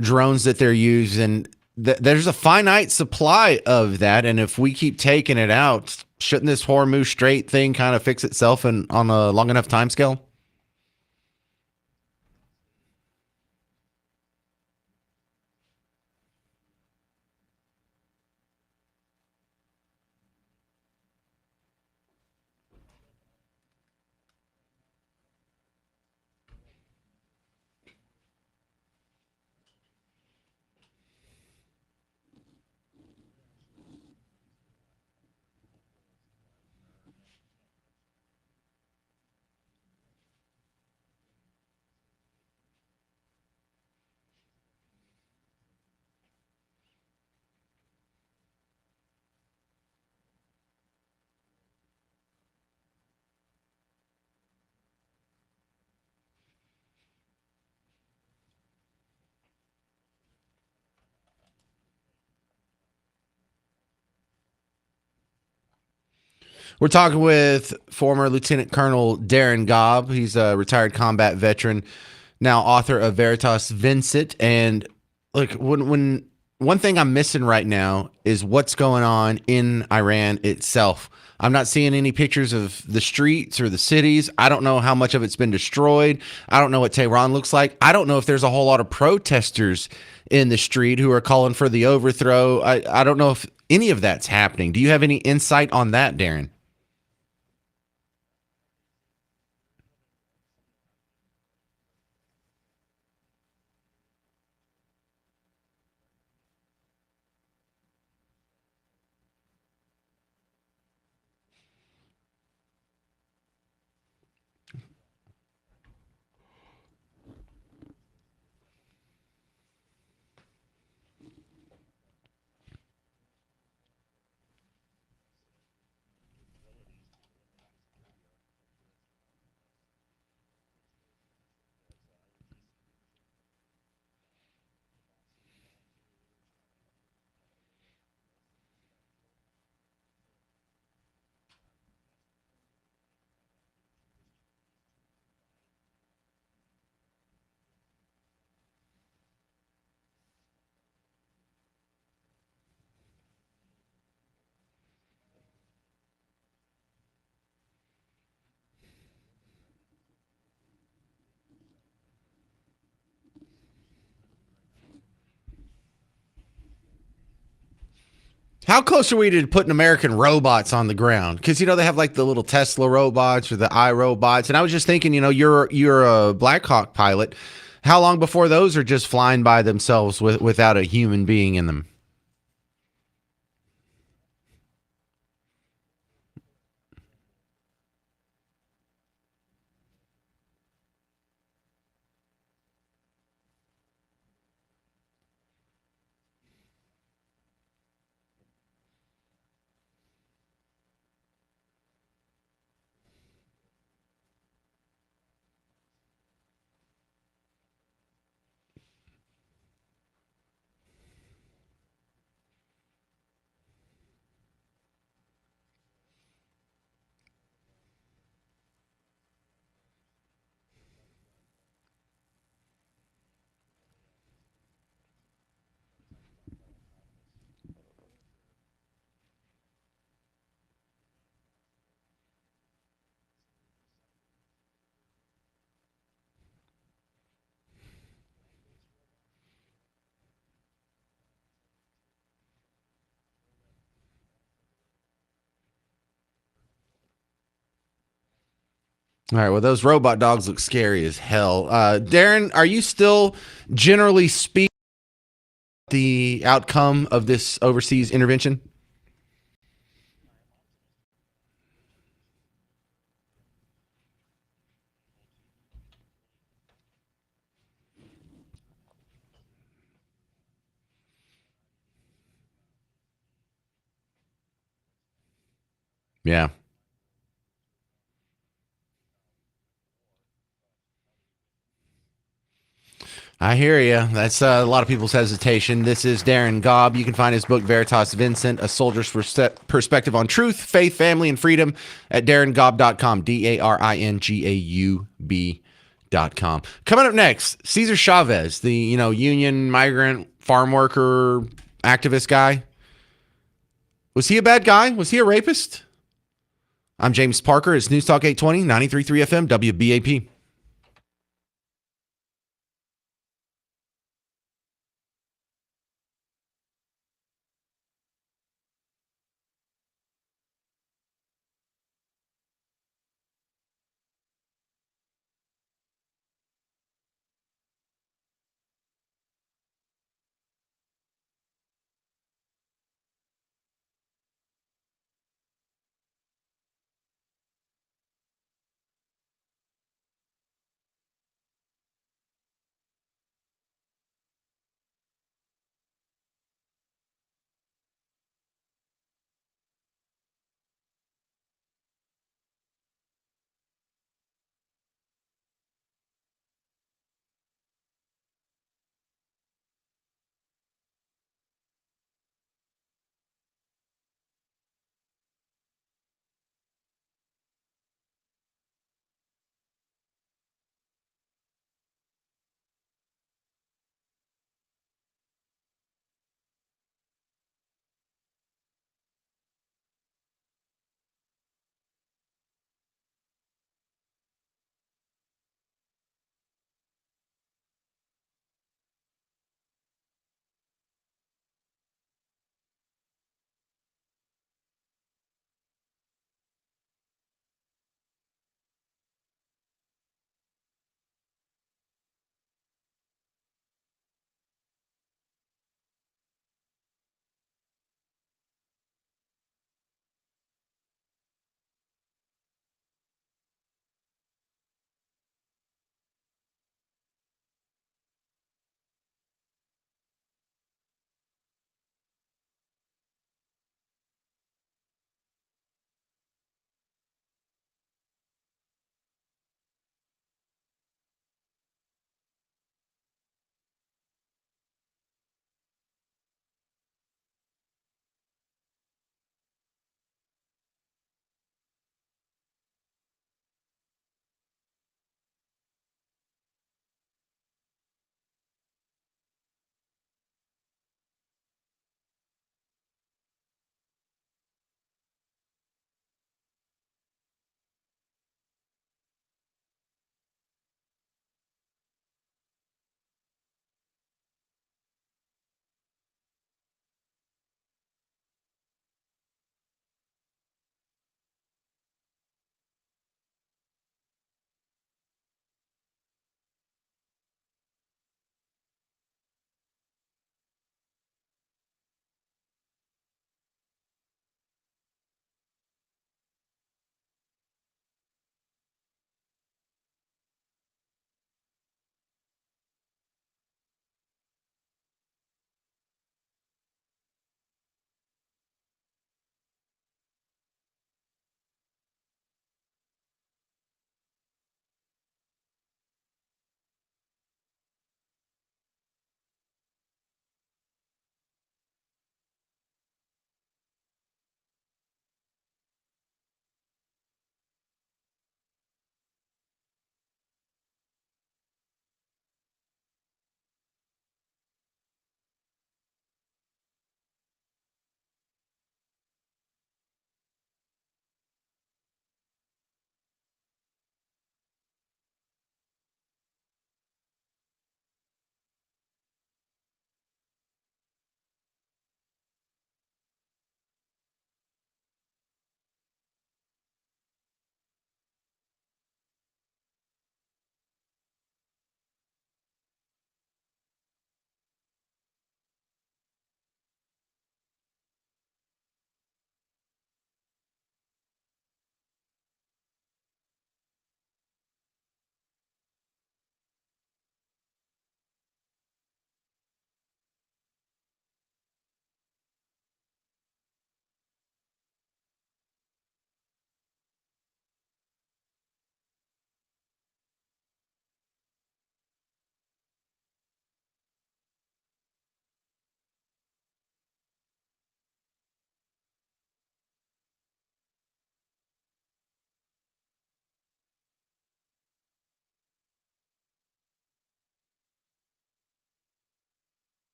drones that they're using, there's a finite supply of that. And if we keep taking it out, shouldn't this Hormuz Strait thing kind of fix itself on a long enough timescale? We're talking with former Lieutenant Colonel Darren Gobb. He's a retired combat veteran, now author of Veritas Vincent. And look, when one thing I'm missing right now is what's going on in Iran itself. I'm not seeing any pictures of the streets or the cities. I don't know how much of it's been destroyed. I don't know what Tehran looks like. I don't know if there's a whole lot of protesters in the street who are calling for the overthrow. I don't know if any of that's happening. Do you have any insight on that, Darren? How close are we to putting American robots on the ground? Because they have like the little Tesla robots or the iRobots, and I was just thinking, you're a Black Hawk pilot. How long before those are just flying by themselves without a human being in them? All right. Well, those robot dogs look scary as hell. Darren, are you still generally speaking the outcome of this overseas intervention? Yeah. I hear you. That's a lot of people's hesitation. This is Darren Gobb. You can find his book, Veritas Vincent, A Soldier's Perspective on Truth, Faith, Family, and Freedom at darrengaub.com, DARINGAUB.com. Coming up next, Cesar Chavez, the, union migrant farm worker activist guy. Was he a bad guy? Was he a rapist? I'm James Parker. It's News Talk 820, 93.3 FM, WBAP.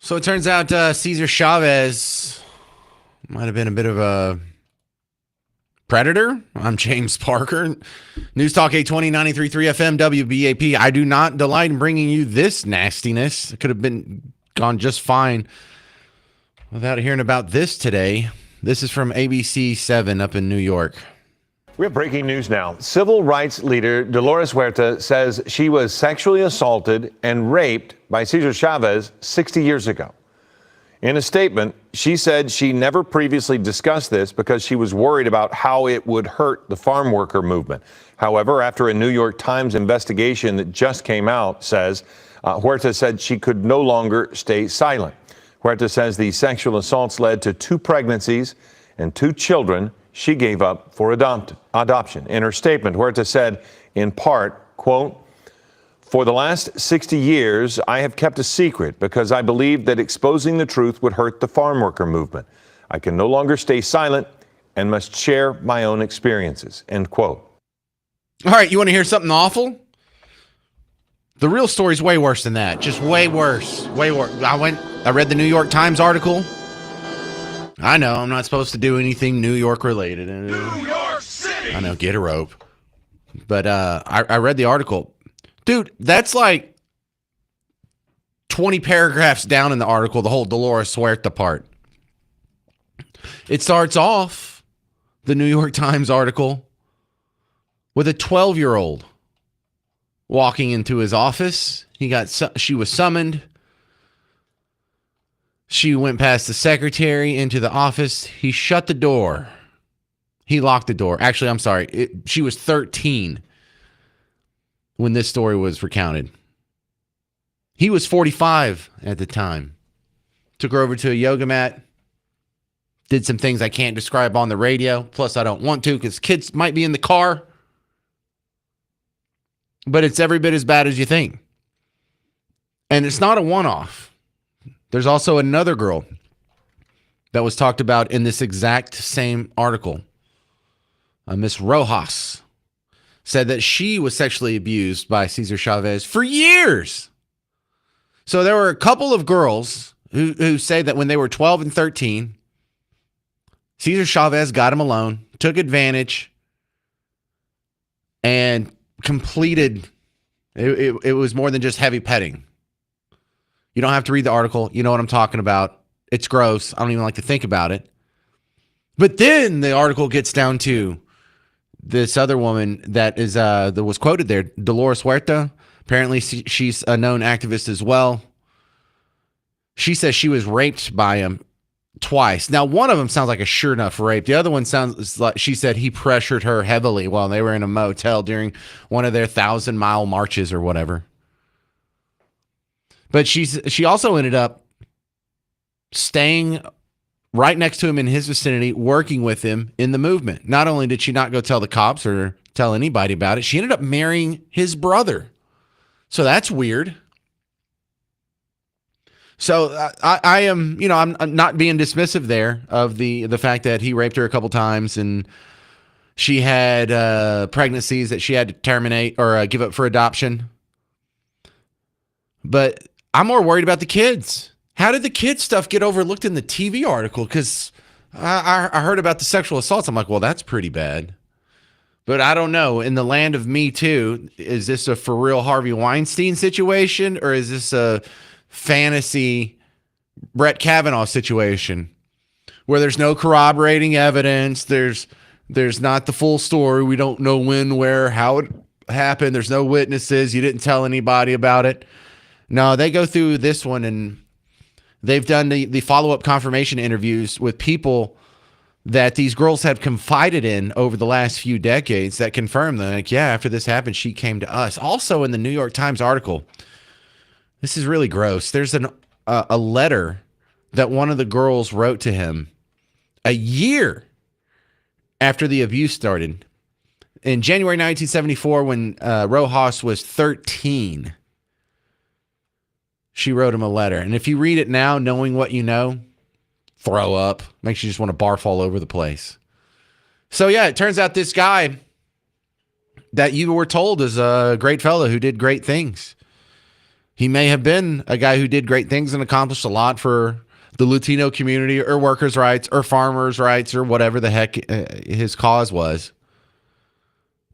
So it turns out Cesar Chavez might have been a bit of a predator. I'm James Parker. News Talk 820, 93.3 FM, WBAP. I do not delight in bringing you this nastiness. It could have been gone just fine without hearing about this today. This is from ABC 7 up in New York. We have breaking news now. Civil rights leader Dolores Huerta says she was sexually assaulted and raped by Cesar Chavez 60 years ago. In a statement, she said she never previously discussed this because she was worried about how it would hurt the farm worker movement. However, after a New York Times investigation that just came out says Huerta said she could no longer stay silent. Huerta says the sexual assaults led to 2 pregnancies and 2 children she gave up for adoption. In her statement, Huerta said, in part, quote, "For the last 60 years, I have kept a secret because I believed that exposing the truth would hurt the farm worker movement. I can no longer stay silent and must share my own experiences," end quote. All right, you want to hear something awful? The real story's way worse than that. Just way worse. Way worse. I read the New York Times article. I know, I'm not supposed to do anything New York related. New York City! I know, get a rope. But I read the article. Dude, that's like 20 paragraphs down in the article, the whole Dolores Huerta part. It starts off, the New York Times article, with a 12-year-old walking into his office. She was summoned. She went past the secretary into the office. He shut the door. He locked the door. Actually, I'm sorry. She was 13 when this story was recounted. He was 45 at the time. Took her over to a yoga mat. Did some things I can't describe on the radio. Plus, I don't want to because kids might be in the car. But it's every bit as bad as you think. And it's not a one-off. There's also another girl that was talked about in this exact same article. Miss Rojas said that she was sexually abused by Cesar Chavez for years. So there were a couple of girls who say that when they were 12 and 13, Cesar Chavez got them alone, took advantage, and completed. It was more than just heavy petting. You don't have to read the article. You know what I'm talking about. It's gross. I don't even like to think about it. But then the article gets down to this other woman that was quoted there, Dolores Huerta. Apparently, she's a known activist as well. She says she was raped by him twice. Now, one of them sounds like a sure enough rape. The other one sounds like she said he pressured her heavily while they were in a motel during one of their 1,000-mile marches or whatever. But she also ended up staying right next to him in his vicinity, working with him in the movement. Not only did she not go tell the cops or tell anybody about it, she ended up marrying his brother. So that's weird. So I am, I'm not being dismissive there of the fact that he raped her a couple times and she had pregnancies that she had to terminate or give up for adoption. But I'm more worried about the kids. How did the kids stuff get overlooked in the TV article? Because I heard about the sexual assaults. I'm like, well, that's pretty bad. But I don't know. In the land of Me Too, is this a for real Harvey Weinstein situation or is this a fantasy Brett Kavanaugh situation where there's no corroborating evidence? There's not the full story. We don't know when, where, how it happened. There's no witnesses. You didn't tell anybody about it. No, they go through this one and they've done the follow-up confirmation interviews with people that these girls have confided in over the last few decades that confirm that, like, yeah, after this happened, she came to us. Also in the New York Times article, this is really gross. There's a letter that one of the girls wrote to him a year after the abuse started. In January 1974, when Rojas was 13, she wrote him a letter. And if you read it now, knowing what you know, throw up. Makes you just want to barf all over the place. So, yeah, it turns out this guy that you were told is a great fellow who did great things. He may have been a guy who did great things and accomplished a lot for the Latino community or workers' rights or farmers' rights or whatever the heck his cause was.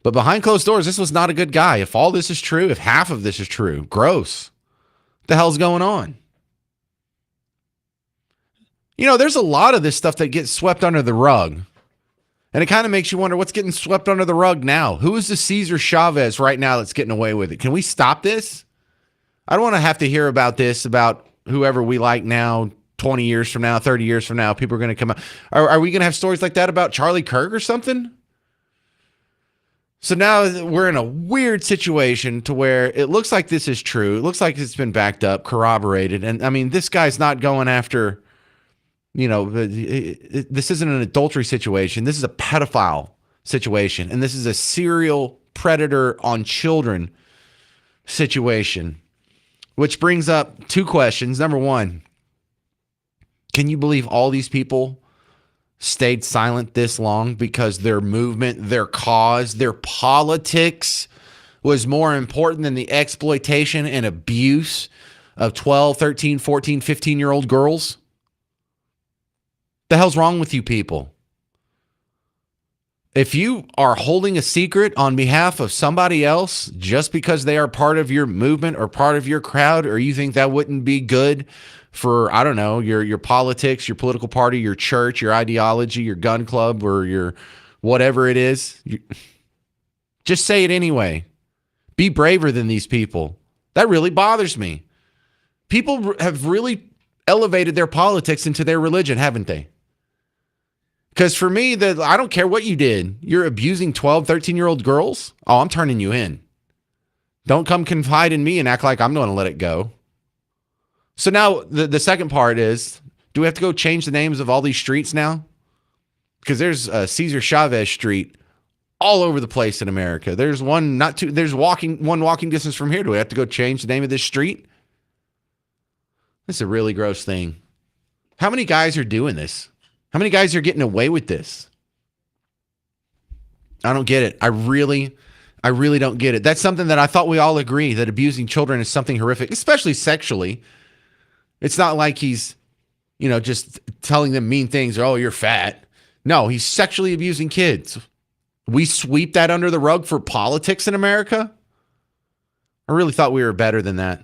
But behind closed doors, this was not a good guy. If all this is true, if half of this is true, gross. What the hell's going on? You know, there's a lot of this stuff that gets swept under the rug. And it kind of makes you wonder what's getting swept under the rug now. Who is the Cesar Chavez right now that's getting away with it? Can we stop this? I don't want to have to hear about this, about whoever we like now, 20 years from now, 30 years from now. People are going to come out. Are we going to have stories like that about Charlie Kirk or something? So now we're in a weird situation to where it looks like this is true. It looks like it's been backed up, corroborated. And I mean, this guy's not going after, you know, this isn't an adultery situation. This is a pedophile situation. And this is a serial predator on children situation, which brings up two questions. Number one, can you believe all these people stayed silent this long because their movement, their cause, their politics was more important than the exploitation and abuse of 12, 13, 14, 15-year-old girls? The hell's wrong with you people? If you are holding a secret on behalf of somebody else just because they are part of your movement or part of your crowd, or you think that wouldn't be good for, I don't know, your politics, your political party, your church, your ideology, your gun club, or your whatever it is, just say it anyway. Be braver than these people. That really bothers me. People have really elevated their politics into their religion, haven't they? Because for me, I don't care what you did. You're abusing 12, 13-year-old girls? Oh, I'm turning you in. Don't come confide in me and act like I'm going to let it go. So now the second part is, do we have to go change the names of all these streets now? Because there's Cesar Chavez Street all over the place in America. There's one, not two, there's one walking distance from here. Do we have to go change the name of this street? This is a really gross thing. How many guys are doing this? How many guys are getting away with this? I don't get it. I really don't get it. That's something that I thought we all agree, that abusing children is something horrific, especially sexually. It's not like he's, you know, just telling them mean things. Oh, you're fat. No, he's sexually abusing kids. We sweep that under the rug for politics in America? I really thought we were better than that.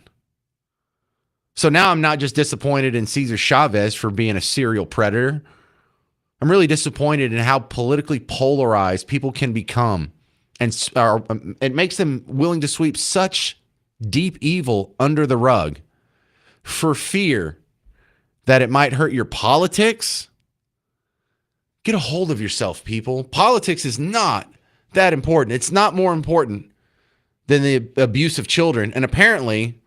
So now I'm not just disappointed in Cesar Chavez for being a serial predator. I'm really disappointed in how politically polarized people can become. And it makes them willing to sweep such deep evil under the rug for fear that it might hurt your politics. Get a hold of yourself, people. Politics is not that important. It's not more important than the abuse of children. And apparently,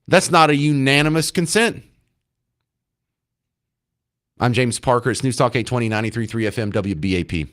that's not a unanimous consent. I'm James Parker. It's News Talk 820, 93.3 FM, WBAP.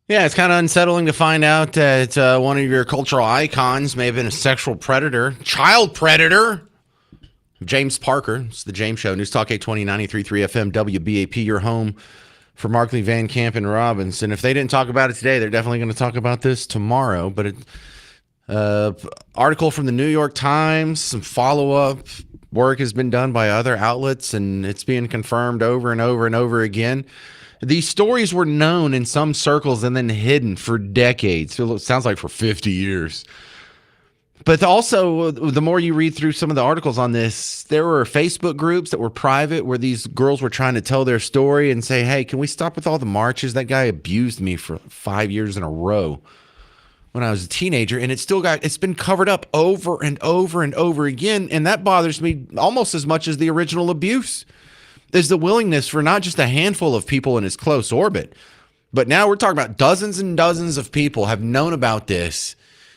Yeah, it's kind of unsettling to find out that one of your cultural icons may have been a sexual predator, child predator. James Parker. It's the James Show. News Talk 820 93.3 FM WBAP, your home for Markley, Van Camp, and Robbins. And if they didn't talk about it today, they're definitely going to talk about this tomorrow. But article from the New York Times, some follow-up work has been done by other outlets, and it's being confirmed over and over and over again. These stories were known in some circles and then hidden for decades. It sounds like for 50 years. But also, the more you read through some of the articles on this, there were Facebook groups that were private where these girls were trying to tell their story and say, hey, can we stop with all the marches? That guy abused me for 5 years in a row when I was a teenager, and it's been covered up over and over and over again. And that bothers me almost as much as the original abuse. There's the willingness for not just a handful of people in his close orbit, but now we're talking about dozens and dozens of people have known about this,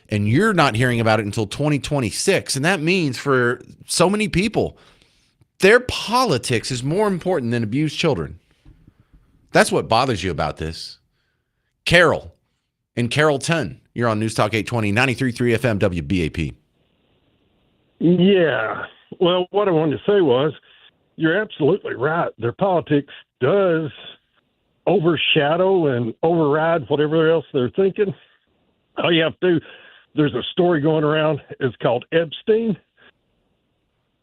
and you're not hearing about it until 2026. And that means for so many people, their politics is more important than abused children. That's what bothers you about this. Carol in Carrollton, you're on News Talk 820, 93.3 FM WBAP. Yeah. Well, what I wanted to say was, you're absolutely right. Their politics does overshadow and override whatever else they're thinking. All you have to do, there's a story going around. It's called Epstein.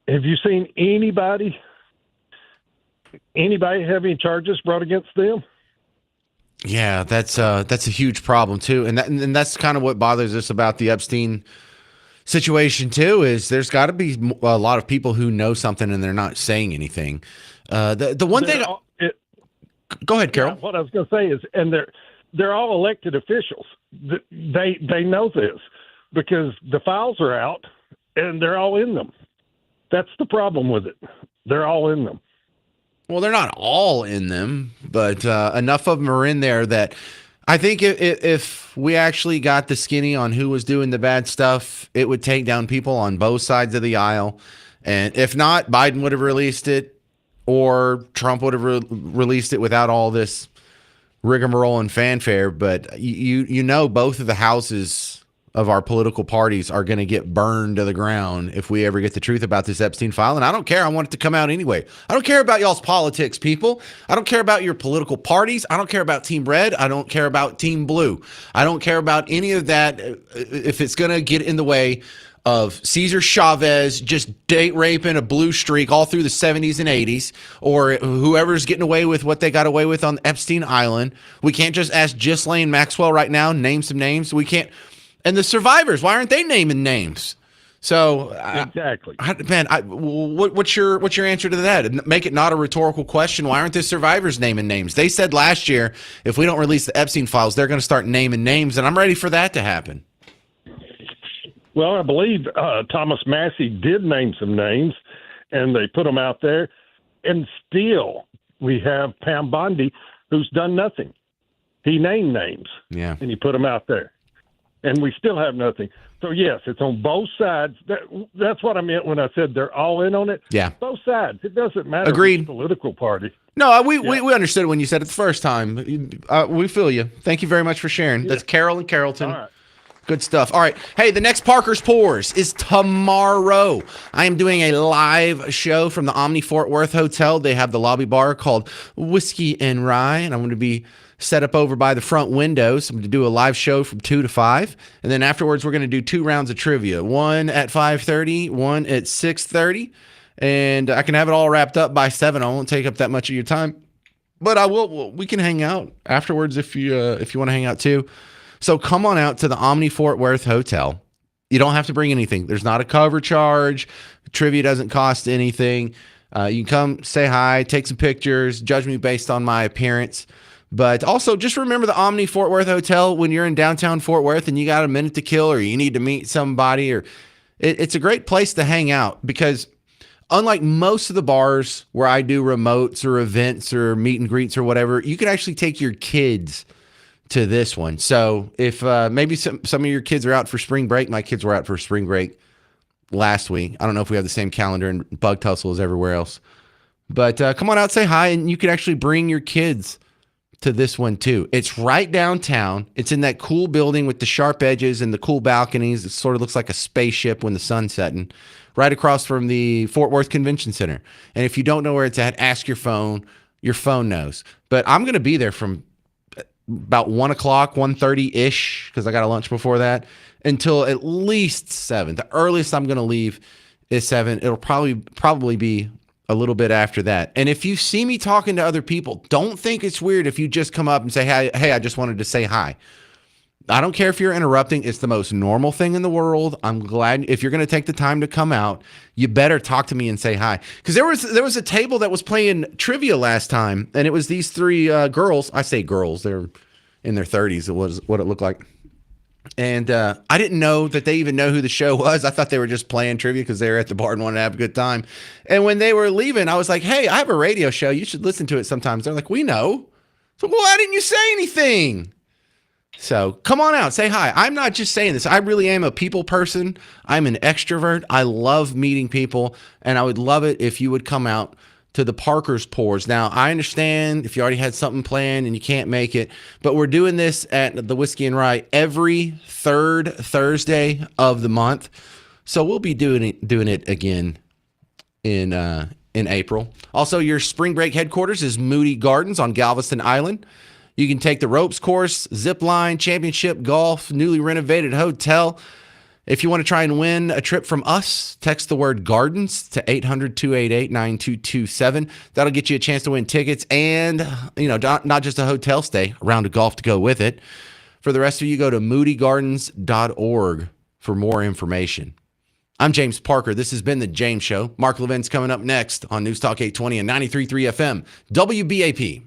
Have you seen anybody have any charges brought against them? Yeah, that's a huge problem too, and that's kind of what bothers us about the Epstein situation too. Is there's got to be a lot of people who know something and they're not saying anything. The one thing. Go ahead, Carol. Yeah, what I was going to say is, and they're all elected officials. They know this because the files are out and they're all in them. That's the problem with it. They're all in them. Well, they're not all in them, but enough of them are in there that I think if we actually got the skinny on who was doing the bad stuff, it would take down people on both sides of the aisle. And if not, Biden would have released it, or Trump would have released it without all this rigmarole and fanfare. But you know, both of the houses of our political parties are going to get burned to the ground if we ever get the truth about this Epstein file. And I don't care. I want it to come out anyway. I don't care about y'all's politics, people. I don't care about your political parties. I don't care about Team Red. I don't care about Team Blue. I don't care about any of that if it's going to get in the way of Cesar Chavez just date raping a blue streak all through the 70s and 80s, or whoever's getting away with what they got away with on Epstein Island. We can't just ask Ghislaine Maxwell right now, name some names. We can't. And the survivors, why aren't they naming names? So exactly, what's your answer to that? Make it not a rhetorical question. Why aren't the survivors naming names? They said last year, if we don't release the Epstein files, they're going to start naming names, and I'm ready for that to happen. Well, I believe Thomas Massey did name some names, and they put them out there. And still, we have Pam Bondi, who's done nothing. He named names, and he put them out there. And we still have nothing. So, yes, it's on both sides. That's what I meant when I said they're all in on it. Yeah. Both sides. It doesn't matter Agreed. which political party. No, we understood it when you said it the first time. We feel you. Thank you very much for sharing. Yeah. That's Carol in Carrollton. All right. Good stuff. All right. Hey, the next Parker's Pours is tomorrow. I am doing a live show from the Omni Fort Worth Hotel. They have the lobby bar called Whiskey and Rye, and I'm going to be set up over by the front windows. I'm going to do a live show from 2 to 5. And then afterwards, we're going to do 2 rounds of trivia, one at 5:30, one at 6:30. And I can have it all wrapped up by 7. I won't take up that much of your time. But I will. We can hang out afterwards if you want to hang out too. So come on out to the Omni Fort Worth Hotel. You don't have to bring anything. There's not a cover charge. Trivia doesn't cost anything. You can come, say hi, take some pictures, judge me based on my appearance. But also just remember the Omni Fort Worth Hotel when you're in downtown Fort Worth and you got a minute to kill or you need to meet somebody, or it's a great place to hang out, because unlike most of the bars where I do remotes or events or meet and greets or whatever, you can actually take your kids to this one. So if maybe some of your kids are out for spring break, my kids were out for spring break last week. I don't know if we have the same calendar and bug tussle as everywhere else, but come on out, say hi, and you can actually bring your kids to this one too. It's right downtown. It's in that cool building with the sharp edges and the cool balconies. It sort of looks like a spaceship when the sun's setting, right across from the Fort Worth Convention Center. And if you don't know where it's at, ask your phone. Your phone knows. But I'm going to be there from about 1 o'clock, 1:30-ish, because I got a lunch before that, until at least 7. The earliest I'm going to leave is 7. It'll probably be a little bit after that. And if you see me talking to other people, don't think it's weird if you just come up and say, hey, I just wanted to say hi. I don't care if you're interrupting. It's the most normal thing in the world. I'm glad if you're going to take the time to come out, you better talk to me and say hi. Because there was a table that was playing trivia last time, and it was these 3 girls. I say girls. They're in their 30s. It was what it looked like. And I didn't know that they even know who the show was. I thought they were just playing trivia because they were at the bar and wanted to have a good time. And when they were leaving, I was like, hey, I have a radio show. You should listen to it sometimes. They're like, we know. So why didn't you say anything? So come on out, say hi. I'm not just saying this. I really am a people person. I'm an extrovert. I love meeting people, and I would love it if you would come out to the Parker's Pours. Now, I understand if you already had something planned and you can't make it, but we're doing this at the Whiskey and Rye every third Thursday of the month. So we'll be doing it again in April. Also, your spring break headquarters is Moody Gardens on Galveston Island. You can take the ropes course, zip line, championship golf, newly renovated hotel. If you want to try and win a trip from us, text the word gardens to 800-288-9227. That'll get you a chance to win tickets and, not just a hotel stay, a round of golf to go with it. For the rest of you, go to moodygardens.org for more information. I'm James Parker. This has been The James Show. Mark Levin's coming up next on News Talk 820 and 93.3 FM, WBAP.